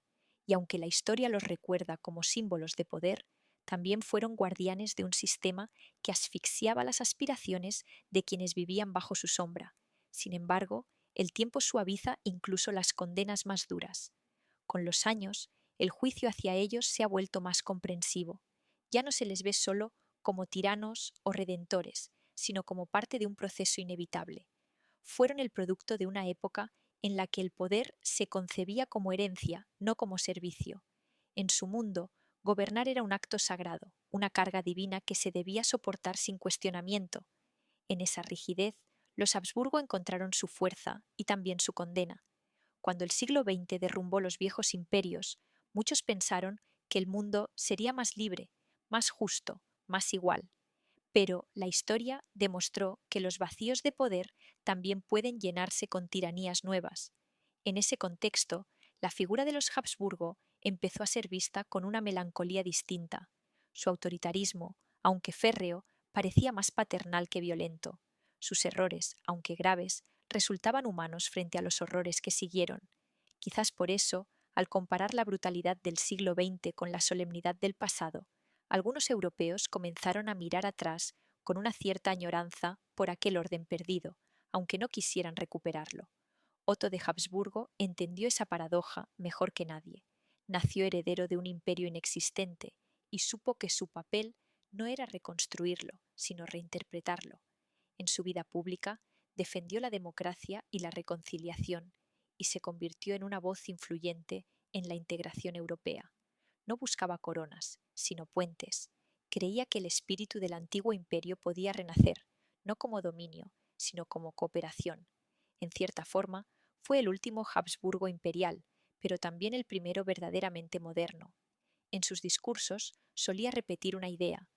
y aunque la historia los recuerda como símbolos de poder, también fueron guardianes de un sistema que asfixiaba las aspiraciones de quienes vivían bajo su sombra. Sin embargo, el tiempo suaviza incluso las condenas más duras. Con los años, el juicio hacia ellos se ha vuelto más comprensivo. Ya no se les ve solo como tiranos o redentores, sino como parte de un proceso inevitable. Fueron el producto de una época en la que el poder se concebía como herencia, no como servicio. En su mundo, gobernar era un acto sagrado, una carga divina que se debía soportar sin cuestionamiento. En esa rigidez, los Habsburgo encontraron su fuerza y también su condena. Cuando el siglo XX derrumbó los viejos imperios, muchos pensaron que el mundo sería más libre, más justo, más igual. Pero la historia demostró que los vacíos de poder también pueden llenarse con tiranías nuevas. En ese contexto, la figura de los Habsburgo empezó a ser vista con una melancolía distinta. Su autoritarismo, aunque férreo, parecía más paternal que violento. Sus errores, aunque graves, resultaban humanos frente a los horrores que siguieron. Quizás por eso, al comparar la brutalidad del siglo XX con la solemnidad del pasado, algunos europeos comenzaron a mirar atrás con una cierta añoranza por aquel orden perdido, aunque no quisieran recuperarlo. Otto de Habsburgo entendió esa paradoja mejor que nadie. Nació heredero de un imperio inexistente y supo que su papel no era reconstruirlo, sino reinterpretarlo. En su vida pública defendió la democracia y la reconciliación y se convirtió en una voz influyente en la integración europea. No buscaba coronas, sino puentes. Creía que el espíritu del antiguo imperio podía renacer, no como dominio, sino como cooperación. En cierta forma, fue el último Habsburgo imperial, pero también el primero verdaderamente moderno. En sus discursos solía repetir una idea,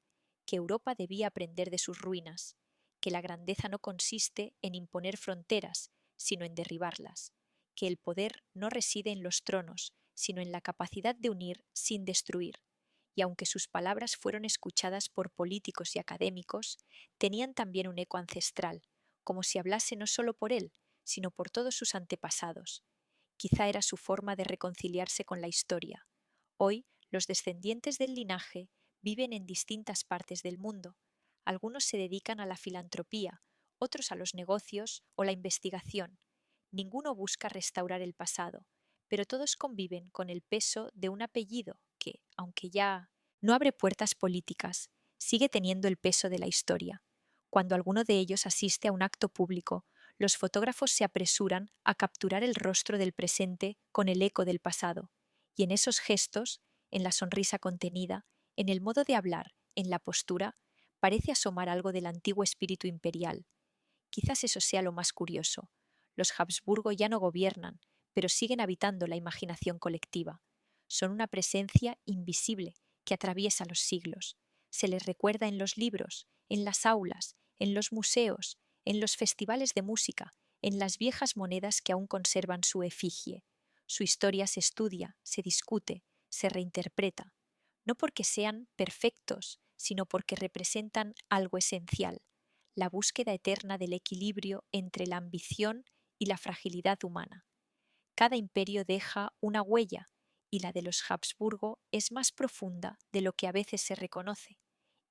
que Europa debía aprender de sus ruinas, que la grandeza no consiste en imponer fronteras, sino en derribarlas, que el poder no reside en los tronos, sino en la capacidad de unir sin destruir. Y aunque sus palabras fueron escuchadas por políticos y académicos, tenían también un eco ancestral, como si hablase no solo por él, sino por todos sus antepasados. Quizá era su forma de reconciliarse con la historia. Hoy, los descendientes del linaje viven en distintas partes del mundo. Algunos se dedican a la filantropía, otros a los negocios o la investigación. Ninguno busca restaurar el pasado, pero todos conviven con el peso de un apellido que, aunque ya no abre puertas políticas, sigue teniendo el peso de la historia. Cuando alguno de ellos asiste a un acto público, los fotógrafos se apresuran a capturar el rostro del presente con el eco del pasado, y en esos gestos, en la sonrisa contenida, en el modo de hablar, en la postura, parece asomar algo del antiguo espíritu imperial. Quizás eso sea lo más curioso. Los Habsburgo ya no gobiernan, pero siguen habitando la imaginación colectiva. Son una presencia invisible que atraviesa los siglos. Se les recuerda en los libros, en las aulas, en los museos, en los festivales de música, en las viejas monedas que aún conservan su efigie. Su historia se estudia, se discute, se reinterpreta, no porque sean perfectos, sino porque representan algo esencial, la búsqueda eterna del equilibrio entre la ambición y la fragilidad humana. Cada imperio deja una huella, y la de los Habsburgo es más profunda de lo que a veces se reconoce.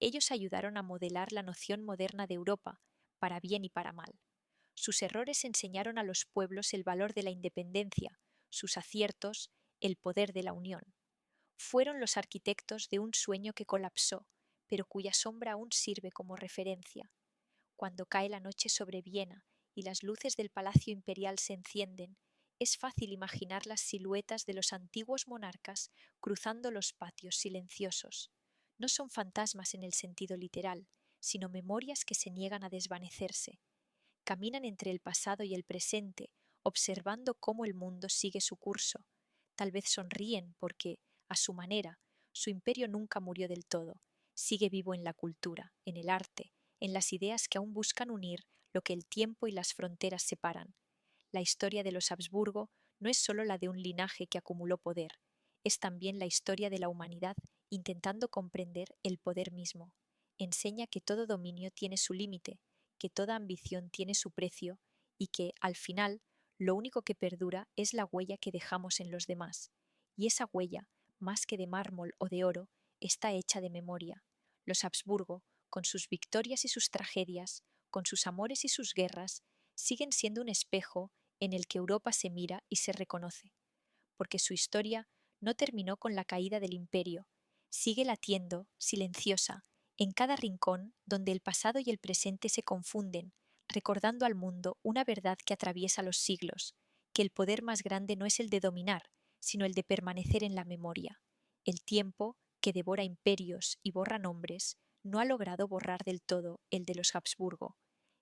Ellos ayudaron a modelar la noción moderna de Europa, para bien y para mal. Sus errores enseñaron a los pueblos el valor de la independencia, sus aciertos, el poder de la unión. Fueron los arquitectos de un sueño que colapsó, pero cuya sombra aún sirve como referencia. Cuando cae la noche sobre Viena y las luces del Palacio Imperial se encienden, es fácil imaginar las siluetas de los antiguos monarcas cruzando los patios silenciosos. No son fantasmas en el sentido literal, sino memorias que se niegan a desvanecerse. Caminan entre el pasado y el presente, observando cómo el mundo sigue su curso. Tal vez sonríen porque, a su manera, su imperio nunca murió del todo. Sigue vivo en la cultura, en el arte, en las ideas que aún buscan unir lo que el tiempo y las fronteras separan. La historia de los Habsburgo no es solo la de un linaje que acumuló poder, es también la historia de la humanidad intentando comprender el poder mismo. Enseña que todo dominio tiene su límite, que toda ambición tiene su precio y que, al final, lo único que perdura es la huella que dejamos en los demás. Y esa huella, más que de mármol o de oro, está hecha de memoria. Los Habsburgo, con sus victorias y sus tragedias, con sus amores y sus guerras, siguen siendo un espejo en el que Europa se mira y se reconoce, porque su historia no terminó con la caída del imperio, sigue latiendo, silenciosa, en cada rincón donde el pasado y el presente se confunden, recordando al mundo una verdad que atraviesa los siglos, que el poder más grande no es el de dominar, sino el de permanecer en la memoria. El tiempo, que devora imperios y borra nombres, no ha logrado borrar del todo el de los Habsburgo.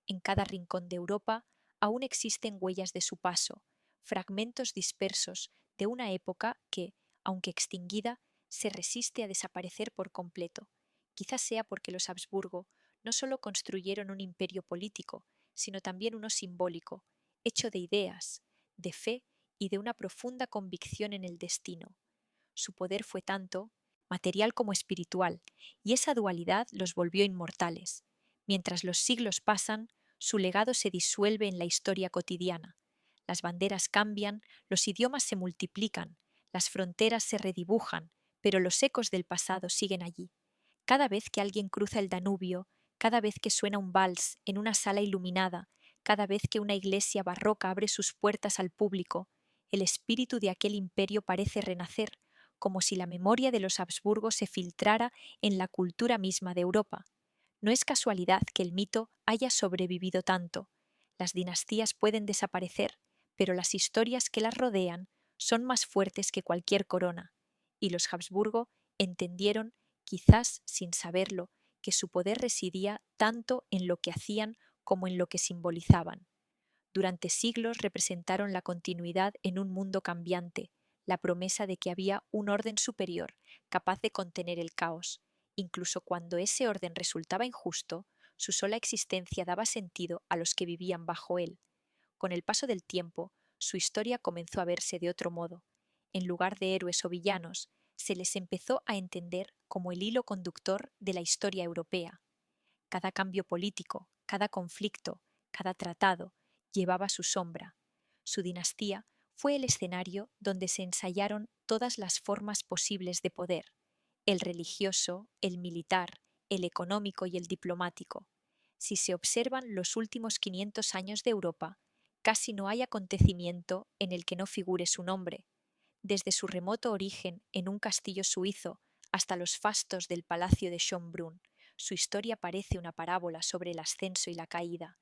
En cada rincón de Europa aún existen huellas de su paso, fragmentos dispersos de una época que, aunque extinguida, se resiste a desaparecer por completo. Quizás sea porque los Habsburgo no solo construyeron un imperio político, sino también uno simbólico, hecho de ideas, de fe y de una profunda convicción en el destino. Su poder fue tanto, material como espiritual, y esa dualidad los volvió inmortales. Mientras los siglos pasan, su legado se disuelve en la historia cotidiana. Las banderas cambian, los idiomas se multiplican, las fronteras se redibujan, pero los ecos del pasado siguen allí. Cada vez que alguien cruza el Danubio, cada vez que suena un vals en una sala iluminada, cada vez que una iglesia barroca abre sus puertas al público, el espíritu de aquel imperio parece renacer, como si la memoria de los Habsburgo se filtrara en la cultura misma de Europa. No es casualidad que el mito haya sobrevivido tanto. Las dinastías pueden desaparecer, pero las historias que las rodean son más fuertes que cualquier corona, y los Habsburgo entendieron, quizás sin saberlo, que su poder residía tanto en lo que hacían como en lo que simbolizaban. Durante siglos representaron la continuidad en un mundo cambiante, la promesa de que había un orden superior capaz de contener el caos. Incluso cuando ese orden resultaba injusto, su sola existencia daba sentido a los que vivían bajo él. Con el paso del tiempo, su historia comenzó a verse de otro modo. En lugar de héroes o villanos, se les empezó a entender como el hilo conductor de la historia europea. Cada cambio político, cada conflicto, cada tratado llevaba su sombra. Su dinastía fue el escenario donde se ensayaron todas las formas posibles de poder, el religioso, el militar, el económico y el diplomático. Si se observan los últimos 500 años de Europa, casi no hay acontecimiento en el que no figure su nombre. Desde su remoto origen en un castillo suizo hasta los fastos del palacio de Schönbrunn, su historia parece una parábola sobre el ascenso y la caída.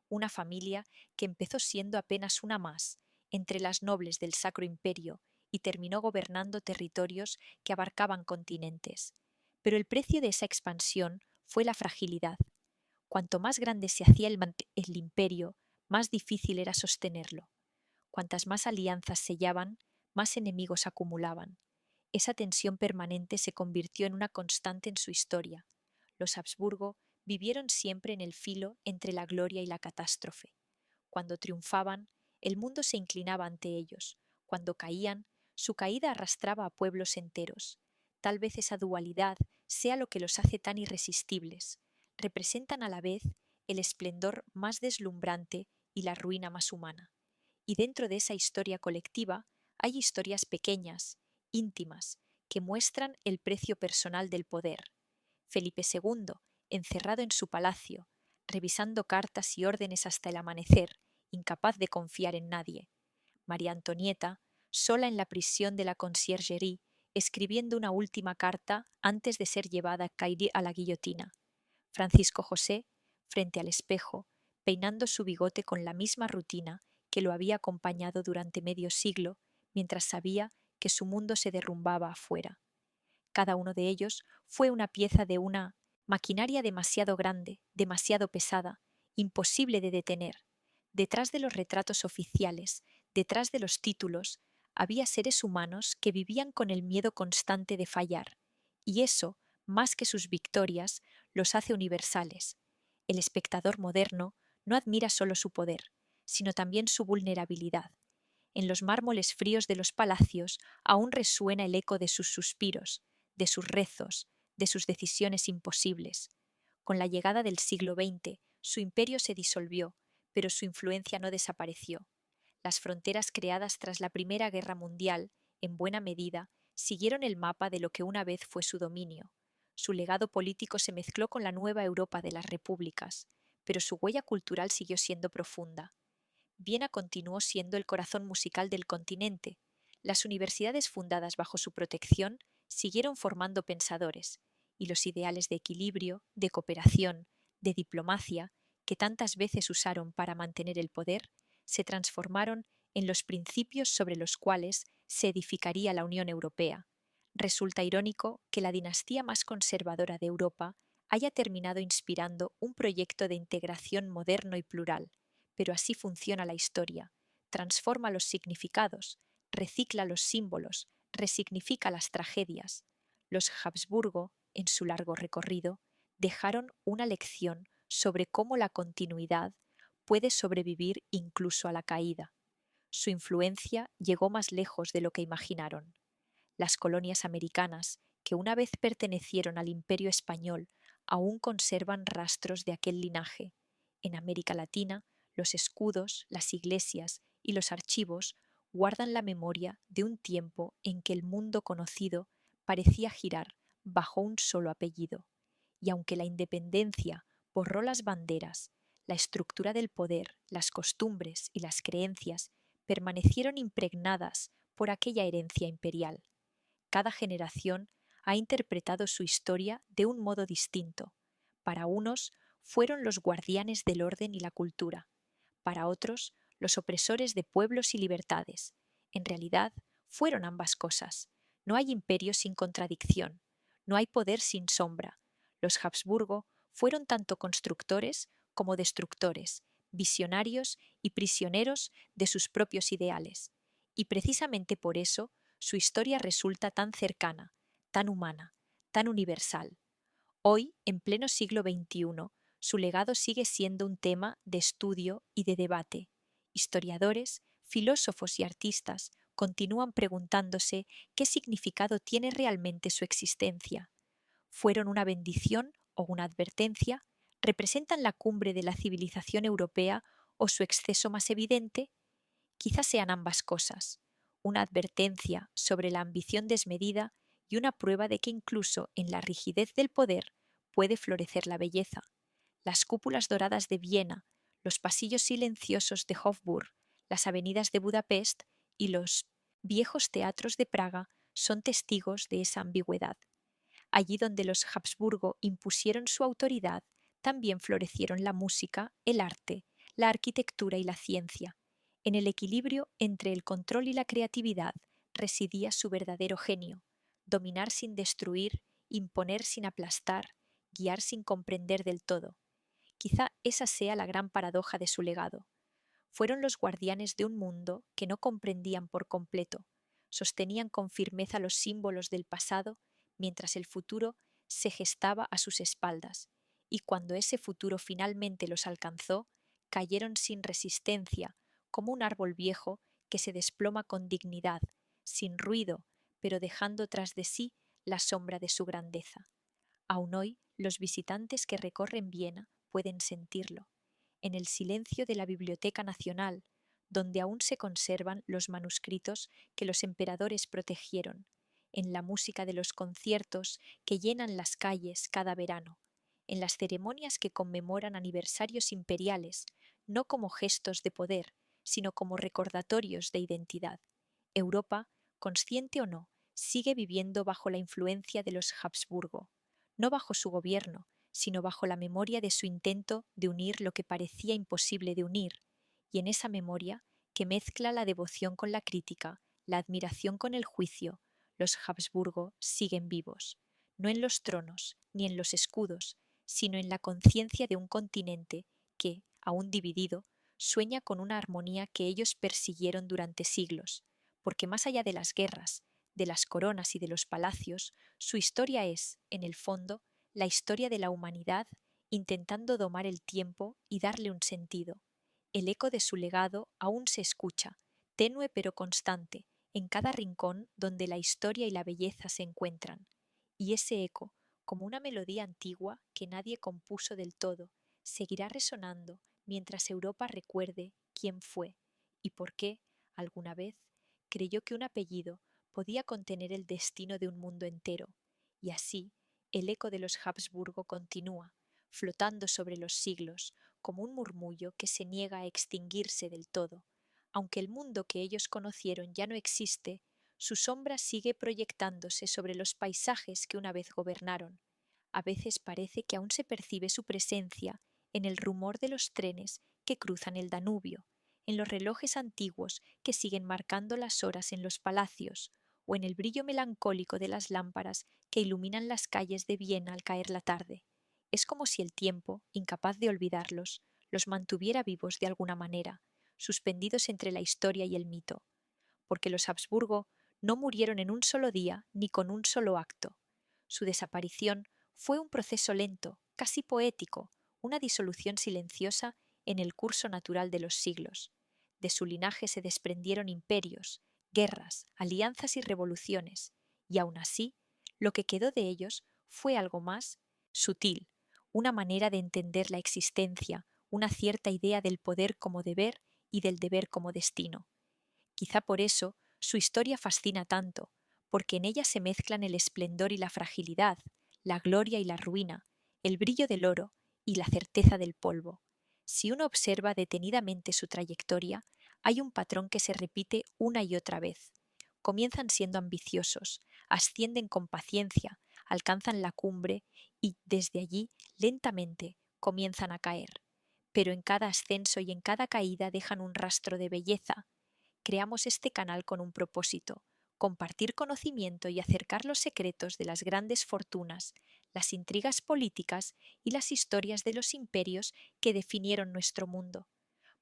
Una familia que empezó siendo apenas una más entre las nobles del Sacro Imperio y terminó gobernando territorios que abarcaban continentes. Pero el precio de esa expansión fue la fragilidad. Cuanto más grande se hacía el imperio, más difícil era sostenerlo. Cuantas más alianzas sellaban, más enemigos acumulaban. Esa tensión permanente se convirtió en una constante en su historia. Los Habsburgo vivieron siempre en el filo entre la gloria y la catástrofe. Cuando triunfaban, el mundo se inclinaba ante ellos. Cuando caían, su caída arrastraba a pueblos enteros. Tal vez esa dualidad sea lo que los hace tan irresistibles. Representan a la vez el esplendor más deslumbrante y la ruina más humana. Y dentro de esa historia colectiva hay historias pequeñas, íntimas, que muestran el precio personal del poder. Felipe II, encerrado en su palacio, revisando cartas y órdenes hasta el amanecer, incapaz de confiar en nadie. María Antonieta, sola en la prisión de la Conciergerie, escribiendo una última carta antes de ser llevada a la guillotina. Francisco José, frente al espejo, peinando su bigote con la misma rutina que lo había acompañado durante medio siglo, mientras sabía que su mundo se derrumbaba afuera. Cada uno de ellos fue una pieza de una maquinaria demasiado grande, demasiado pesada, imposible de detener. Detrás de los retratos oficiales, detrás de los títulos, había seres humanos que vivían con el miedo constante de fallar, y eso, más que sus victorias, los hace universales. El espectador moderno no admira solo su poder, sino también su vulnerabilidad. En los mármoles fríos de los palacios aún resuena el eco de sus suspiros, de sus rezos, de sus decisiones imposibles. Con la llegada del siglo XX, su imperio se disolvió, pero su influencia no desapareció. Las fronteras creadas tras la Primera Guerra Mundial, en buena medida, siguieron el mapa de lo que una vez fue su dominio. Su legado político se mezcló con la nueva Europa de las repúblicas, pero su huella cultural siguió siendo profunda. Viena continuó siendo el corazón musical del continente. Las universidades fundadas bajo su protección siguieron formando pensadores, y los ideales de equilibrio, de cooperación, de diplomacia, que tantas veces usaron para mantener el poder, se transformaron en los principios sobre los cuales se edificaría la Unión Europea. Resulta irónico que la dinastía más conservadora de Europa haya terminado inspirando un proyecto de integración moderno y plural, pero así funciona la historia. Transforma los significados, recicla los símbolos, resignifica las tragedias. Los Habsburgo, en su largo recorrido, dejaron una lección sobre cómo la continuidad puede sobrevivir incluso a la caída. Su influencia llegó más lejos de lo que imaginaron. Las colonias americanas, que una vez pertenecieron al Imperio español, aún conservan rastros de aquel linaje. En América Latina, los escudos, las iglesias y los archivos guardan la memoria de un tiempo en que el mundo conocido parecía girar bajo un solo apellido. Y aunque la independencia borró las banderas, la estructura del poder, las costumbres y las creencias permanecieron impregnadas por aquella herencia imperial. Cada generación ha interpretado su historia de un modo distinto. Para unos fueron los guardianes del orden y la cultura, para otros los opresores de pueblos y libertades. En realidad, fueron ambas cosas. No hay imperio sin contradicción, no hay poder sin sombra. Los Habsburgo fueron tanto constructores como destructores, visionarios y prisioneros de sus propios ideales. Y precisamente por eso su historia resulta tan cercana, tan humana, tan universal. Hoy, en pleno siglo XXI, su legado sigue siendo un tema de estudio y de debate. Historiadores, filósofos y artistas continúan preguntándose qué significado tiene realmente su existencia. ¿Fueron una bendición o una advertencia? ¿Representan la cumbre de la civilización europea o su exceso más evidente? Quizás sean ambas cosas, una advertencia sobre la ambición desmedida y una prueba de que incluso en la rigidez del poder puede florecer la belleza. Las cúpulas doradas de Viena, los pasillos silenciosos de Hofburg, las avenidas de Budapest y los viejos teatros de Praga son testigos de esa ambigüedad. Allí donde los Habsburgo impusieron su autoridad, también florecieron la música, el arte, la arquitectura y la ciencia. En el equilibrio entre el control y la creatividad residía su verdadero genio: dominar sin destruir, imponer sin aplastar, guiar sin comprender del todo. Quizá esa sea la gran paradoja de su legado. Fueron los guardianes de un mundo que no comprendían por completo, sostenían con firmeza los símbolos del pasado mientras el futuro se gestaba a sus espaldas, y cuando ese futuro finalmente los alcanzó, cayeron sin resistencia, como un árbol viejo que se desploma con dignidad, sin ruido, pero dejando tras de sí la sombra de su grandeza. Aún hoy, los visitantes que recorren Viena pueden sentirlo, en el silencio de la Biblioteca Nacional, donde aún se conservan los manuscritos que los emperadores protegieron, en la música de los conciertos que llenan las calles cada verano, en las ceremonias que conmemoran aniversarios imperiales, no como gestos de poder, sino como recordatorios de identidad. Europa, consciente o no, sigue viviendo bajo la influencia de los Habsburgo, no bajo su gobierno, sino bajo la memoria de su intento de unir lo que parecía imposible de unir, y en esa memoria, que mezcla la devoción con la crítica, la admiración con el juicio, los Habsburgo siguen vivos, no en los tronos ni en los escudos, sino en la conciencia de un continente que, aún dividido, sueña con una armonía que ellos persiguieron durante siglos, porque más allá de las guerras, de las coronas y de los palacios, su historia es, en el fondo, la historia de la humanidad intentando domar el tiempo y darle un sentido. El eco de su legado aún se escucha, tenue pero constante, en cada rincón donde la historia y la belleza se encuentran. Y ese eco, como una melodía antigua que nadie compuso del todo, seguirá resonando mientras Europa recuerde quién fue y por qué, alguna vez, creyó que un apellido podía contener el destino de un mundo entero, y así el eco de los Habsburgo continúa, flotando sobre los siglos, como un murmullo que se niega a extinguirse del todo. Aunque el mundo que ellos conocieron ya no existe, su sombra sigue proyectándose sobre los paisajes que una vez gobernaron. A veces parece que aún se percibe su presencia en el rumor de los trenes que cruzan el Danubio, en los relojes antiguos que siguen marcando las horas en los palacios, o en el brillo melancólico de las lámparas que iluminan las calles de Viena al caer la tarde. Es como si el tiempo, incapaz de olvidarlos, los mantuviera vivos de alguna manera, suspendidos entre la historia y el mito, porque los Habsburgo no murieron en un solo día ni con un solo acto. Su desaparición fue un proceso lento, casi poético, una disolución silenciosa en el curso natural de los siglos. De su linaje se desprendieron imperios, guerras, alianzas y revoluciones, y aun así, lo que quedó de ellos fue algo más sutil, una manera de entender la existencia, una cierta idea del poder como deber y del deber como destino. Quizá por eso su historia fascina tanto, porque en ella se mezclan el esplendor y la fragilidad, la gloria y la ruina, el brillo del oro y la certeza del polvo. Si uno observa detenidamente su trayectoria, hay un patrón que se repite una y otra vez. Comienzan siendo ambiciosos, ascienden con paciencia, alcanzan la cumbre y desde allí, lentamente, comienzan a caer. Pero en cada ascenso y en cada caída dejan un rastro de belleza. Creamos este canal con un propósito: compartir conocimiento y acercar los secretos de las grandes fortunas, las intrigas políticas y las historias de los imperios que definieron nuestro mundo,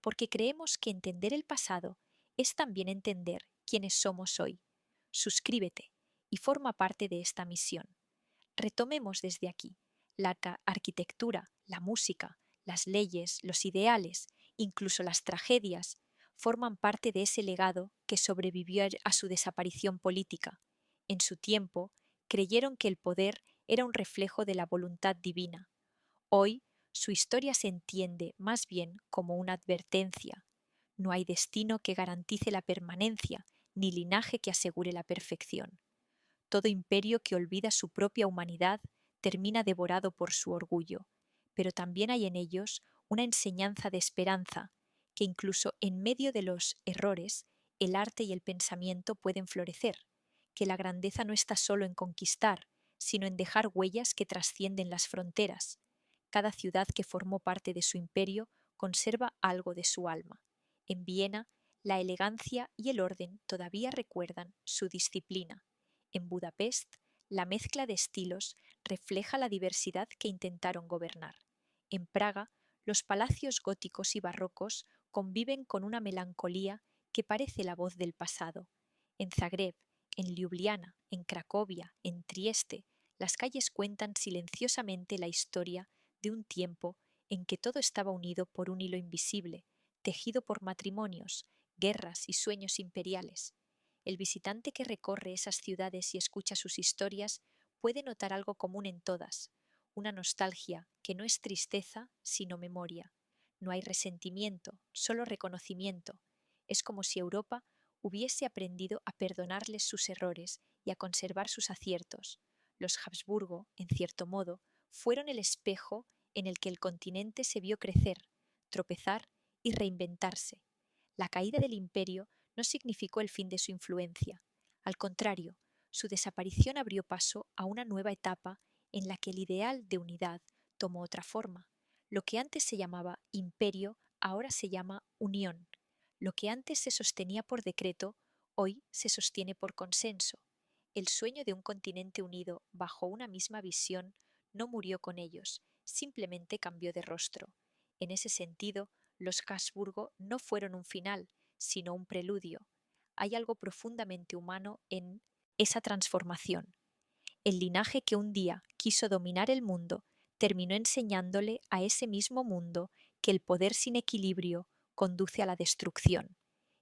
porque creemos que entender el pasado es también entender quiénes somos hoy. Suscríbete y forma parte de esta misión. Retomemos desde aquí la arquitectura, la música, las leyes, los ideales, incluso las tragedias, forman parte de ese legado que sobrevivió a su desaparición política. En su tiempo, creyeron que el poder era un reflejo de la voluntad divina. Hoy, su historia se entiende más bien como una advertencia. No hay destino que garantice la permanencia, ni linaje que asegure la perfección. Todo imperio que olvida su propia humanidad termina devorado por su orgullo, pero también hay en ellos una enseñanza de esperanza, que incluso en medio de los errores, el arte y el pensamiento pueden florecer, que la grandeza no está solo en conquistar, sino en dejar huellas que trascienden las fronteras. Cada ciudad que formó parte de su imperio conserva algo de su alma. En Viena, la elegancia y el orden todavía recuerdan su disciplina. En Budapest, la mezcla de estilos refleja la diversidad que intentaron gobernar. En Praga, los palacios góticos y barrocos conviven con una melancolía que parece la voz del pasado. En Zagreb, en Ljubljana, en Cracovia, en Trieste, las calles cuentan silenciosamente la historia de un tiempo en que todo estaba unido por un hilo invisible, tejido por matrimonios, guerras y sueños imperiales. El visitante que recorre esas ciudades y escucha sus historias puede notar algo común en todas: una nostalgia que no es tristeza, sino memoria. No hay resentimiento, solo reconocimiento. Es como si Europa hubiese aprendido a perdonarles sus errores y a conservar sus aciertos. Los Habsburgo, en cierto modo, fueron el espejo en el que el continente se vio crecer, tropezar y reinventarse. La caída del imperio no significó el fin de su influencia. Al contrario, su desaparición abrió paso a una nueva etapa en la que el ideal de unidad tomó otra forma. Lo que antes se llamaba imperio ahora se llama unión. Lo que antes se sostenía por decreto, hoy se sostiene por consenso. El sueño de un continente unido bajo una misma visión no murió con ellos, simplemente cambió de rostro. En ese sentido, Los Habsburgo no fueron un final, sino un preludio. Hay algo profundamente humano en esa transformación. El linaje que un día quiso dominar el mundo terminó enseñándole a ese mismo mundo que el poder sin equilibrio conduce a la destrucción.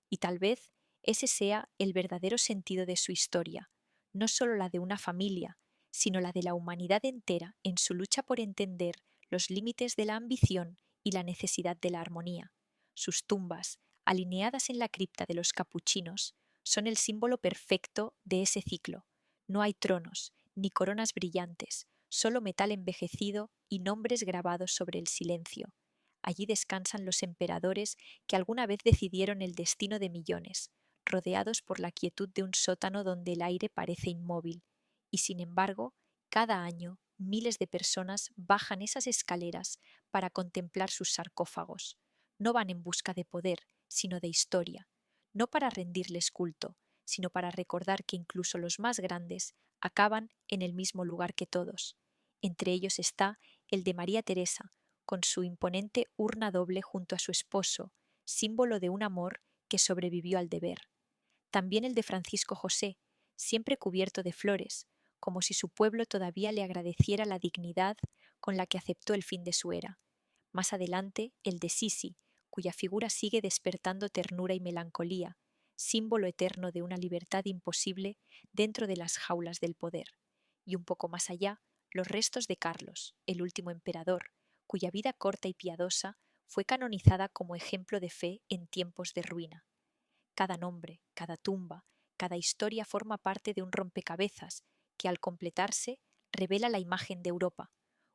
Y tal vez ese sea el verdadero sentido de su historia, no solo la de una familia, sino la de la humanidad entera en su lucha por entender los límites de la ambición y la necesidad de la armonía. Sus tumbas, alineadas en la cripta de los capuchinos, son el símbolo perfecto de ese ciclo. No hay tronos, ni coronas brillantes, solo metal envejecido y nombres grabados sobre el silencio. Allí descansan los emperadores que alguna vez decidieron el destino de millones, rodeados por la quietud de un sótano donde el aire parece inmóvil. Y sin embargo, cada año miles de personas bajan esas escaleras para contemplar sus sarcófagos. No van en busca de poder, sino de historia. No para rendirles culto, sino para recordar que incluso los más grandes acaban en el mismo lugar que todos. Entre ellos está el de María Teresa, con su imponente urna doble junto a su esposo, símbolo de un amor que sobrevivió al deber. También el de Francisco José, siempre cubierto de flores, como si su pueblo todavía le agradeciera la dignidad con la que aceptó el fin de su era. Más adelante, el de Sisi, cuya figura sigue despertando ternura y melancolía, símbolo eterno de una libertad imposible dentro de las jaulas del poder. Y un poco más allá, los restos de Carlos, el último emperador, cuya vida corta y piadosa fue canonizada como ejemplo de fe en tiempos de ruina. Cada nombre, cada tumba, cada historia forma parte de un rompecabezas que al completarse revela la imagen de Europa,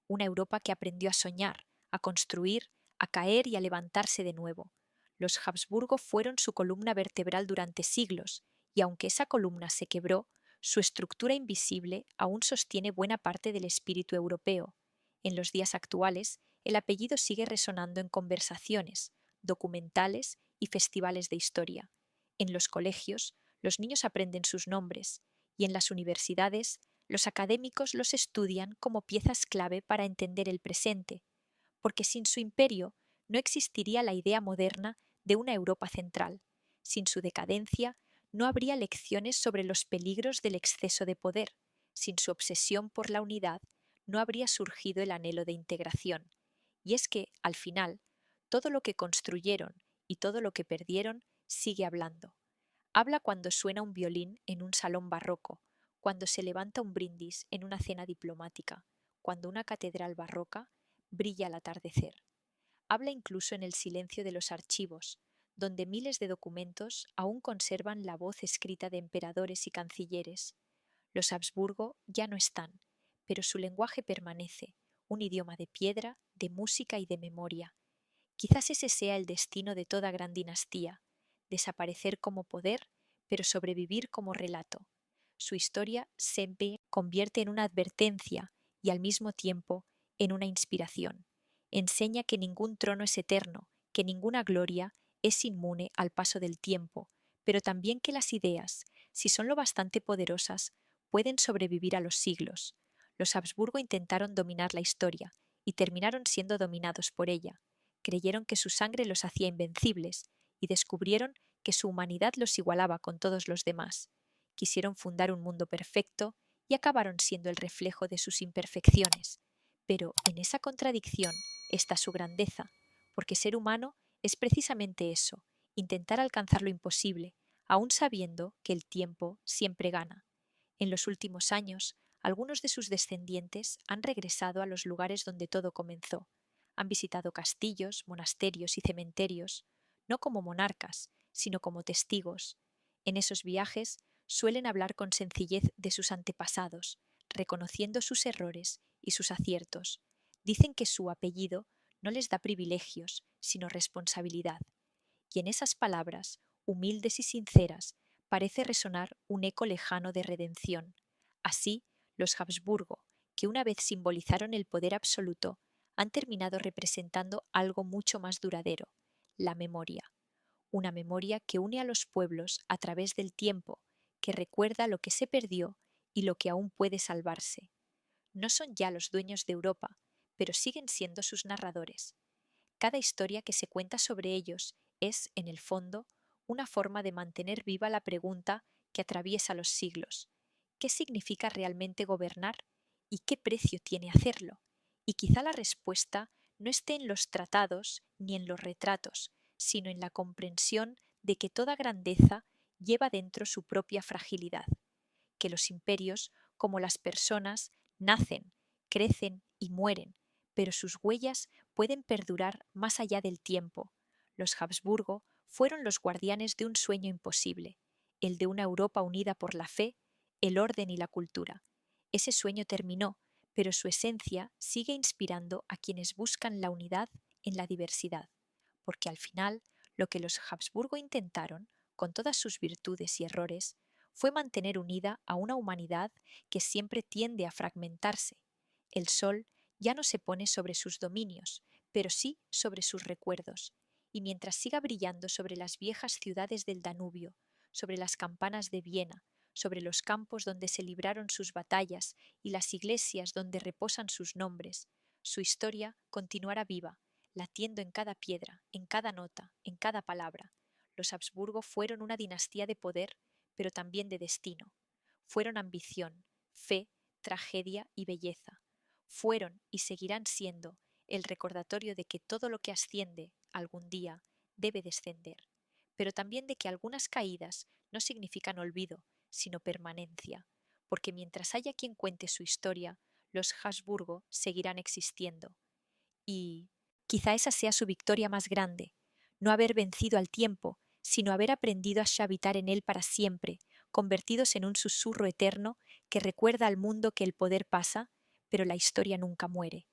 una Europa que aprendió a soñar, a construir, a caer y a levantarse de nuevo. Los Habsburgo fueron su columna vertebral durante siglos, y aunque esa columna se quebró, su estructura invisible aún sostiene buena parte del espíritu europeo. En los días actuales, el apellido sigue resonando en conversaciones, documentales y festivales de historia. En los colegios, los niños aprenden sus nombres, y en las universidades, los académicos los estudian como piezas clave para entender el presente, porque sin su imperio no existiría la idea moderna de una Europa central. Sin su decadencia no habría lecciones sobre los peligros del exceso de poder. Sin su obsesión por la unidad no habría surgido el anhelo de integración. Y es que, al final, todo lo que construyeron y todo lo que perdieron sigue hablando. Habla cuando suena un violín en un salón barroco, cuando se levanta un brindis en una cena diplomática, cuando una catedral barroca brilla al atardecer. Habla incluso en el silencio de los archivos, donde miles de documentos aún conservan la voz escrita de emperadores y cancilleres. Los Habsburgo ya no están, pero su lenguaje permanece, un idioma de piedra, de música y de memoria. Quizás ese sea el destino de toda gran dinastía, desaparecer como poder, pero sobrevivir como relato. Su historia se convierte en una advertencia y al mismo tiempo en una inspiración. Enseña que ningún trono es eterno, que ninguna gloria es inmune al paso del tiempo, pero también que las ideas, si son lo bastante poderosas, pueden sobrevivir a los siglos. Los Habsburgo intentaron dominar la historia y terminaron siendo dominados por ella. Creyeron que su sangre los hacía invencibles y descubrieron que su humanidad los igualaba con todos los demás. Quisieron fundar un mundo perfecto y acabaron siendo el reflejo de sus imperfecciones. Pero en esa contradicción está su grandeza, porque ser humano es precisamente eso, intentar alcanzar lo imposible, aun sabiendo que el tiempo siempre gana. En los últimos años, algunos de sus descendientes han regresado a los lugares donde todo comenzó. Han visitado castillos, monasterios y cementerios, no como monarcas, sino como testigos. En esos viajes suelen hablar con sencillez de sus antepasados, reconociendo sus errores y sus aciertos. Dicen que su apellido no les da privilegios, sino responsabilidad. Y en esas palabras, humildes y sinceras, parece resonar un eco lejano de redención. Así, los Habsburgo, que una vez simbolizaron el poder absoluto, han terminado representando algo mucho más duradero, la memoria. Una memoria que une a los pueblos a través del tiempo, que recuerda lo que se perdió y lo que aún puede salvarse. No son ya los dueños de Europa, pero siguen siendo sus narradores. Cada historia que se cuenta sobre ellos es, en el fondo, una forma de mantener viva la pregunta que atraviesa los siglos: ¿qué significa realmente gobernar y qué precio tiene hacerlo? Y quizá la respuesta no esté en los tratados ni en los retratos, sino en la comprensión de que toda grandeza lleva dentro su propia fragilidad, que los imperios, como las personas, nacen, crecen y mueren, pero sus huellas pueden perdurar más allá del tiempo. Los Habsburgo fueron los guardianes de un sueño imposible, el de una Europa unida por la fe, el orden y la cultura. Ese sueño terminó, pero su esencia sigue inspirando a quienes buscan la unidad en la diversidad, porque al final lo que los Habsburgo intentaron, con todas sus virtudes y errores, fue mantener unida a una humanidad que siempre tiende a fragmentarse. El sol ya no se pone sobre sus dominios, pero sí sobre sus recuerdos, y mientras siga brillando sobre las viejas ciudades del Danubio, sobre las campanas de Viena, sobre los campos donde se libraron sus batallas y las iglesias donde reposan sus nombres, su historia continuará viva, latiendo en cada piedra, en cada nota, en cada palabra. Los Habsburgo fueron una dinastía de poder, pero también de destino. Fueron ambición, fe, tragedia y belleza. Fueron y seguirán siendo el recordatorio de que todo lo que asciende algún día debe descender, pero también de que algunas caídas no significan olvido, sino permanencia, porque mientras haya quien cuente su historia, los Habsburgo seguirán existiendo. Y quizá esa sea su victoria más grande, no haber vencido al tiempo, sino haber aprendido a habitar en él para siempre, convertidos en un susurro eterno que recuerda al mundo que el poder pasa, pero la historia nunca muere.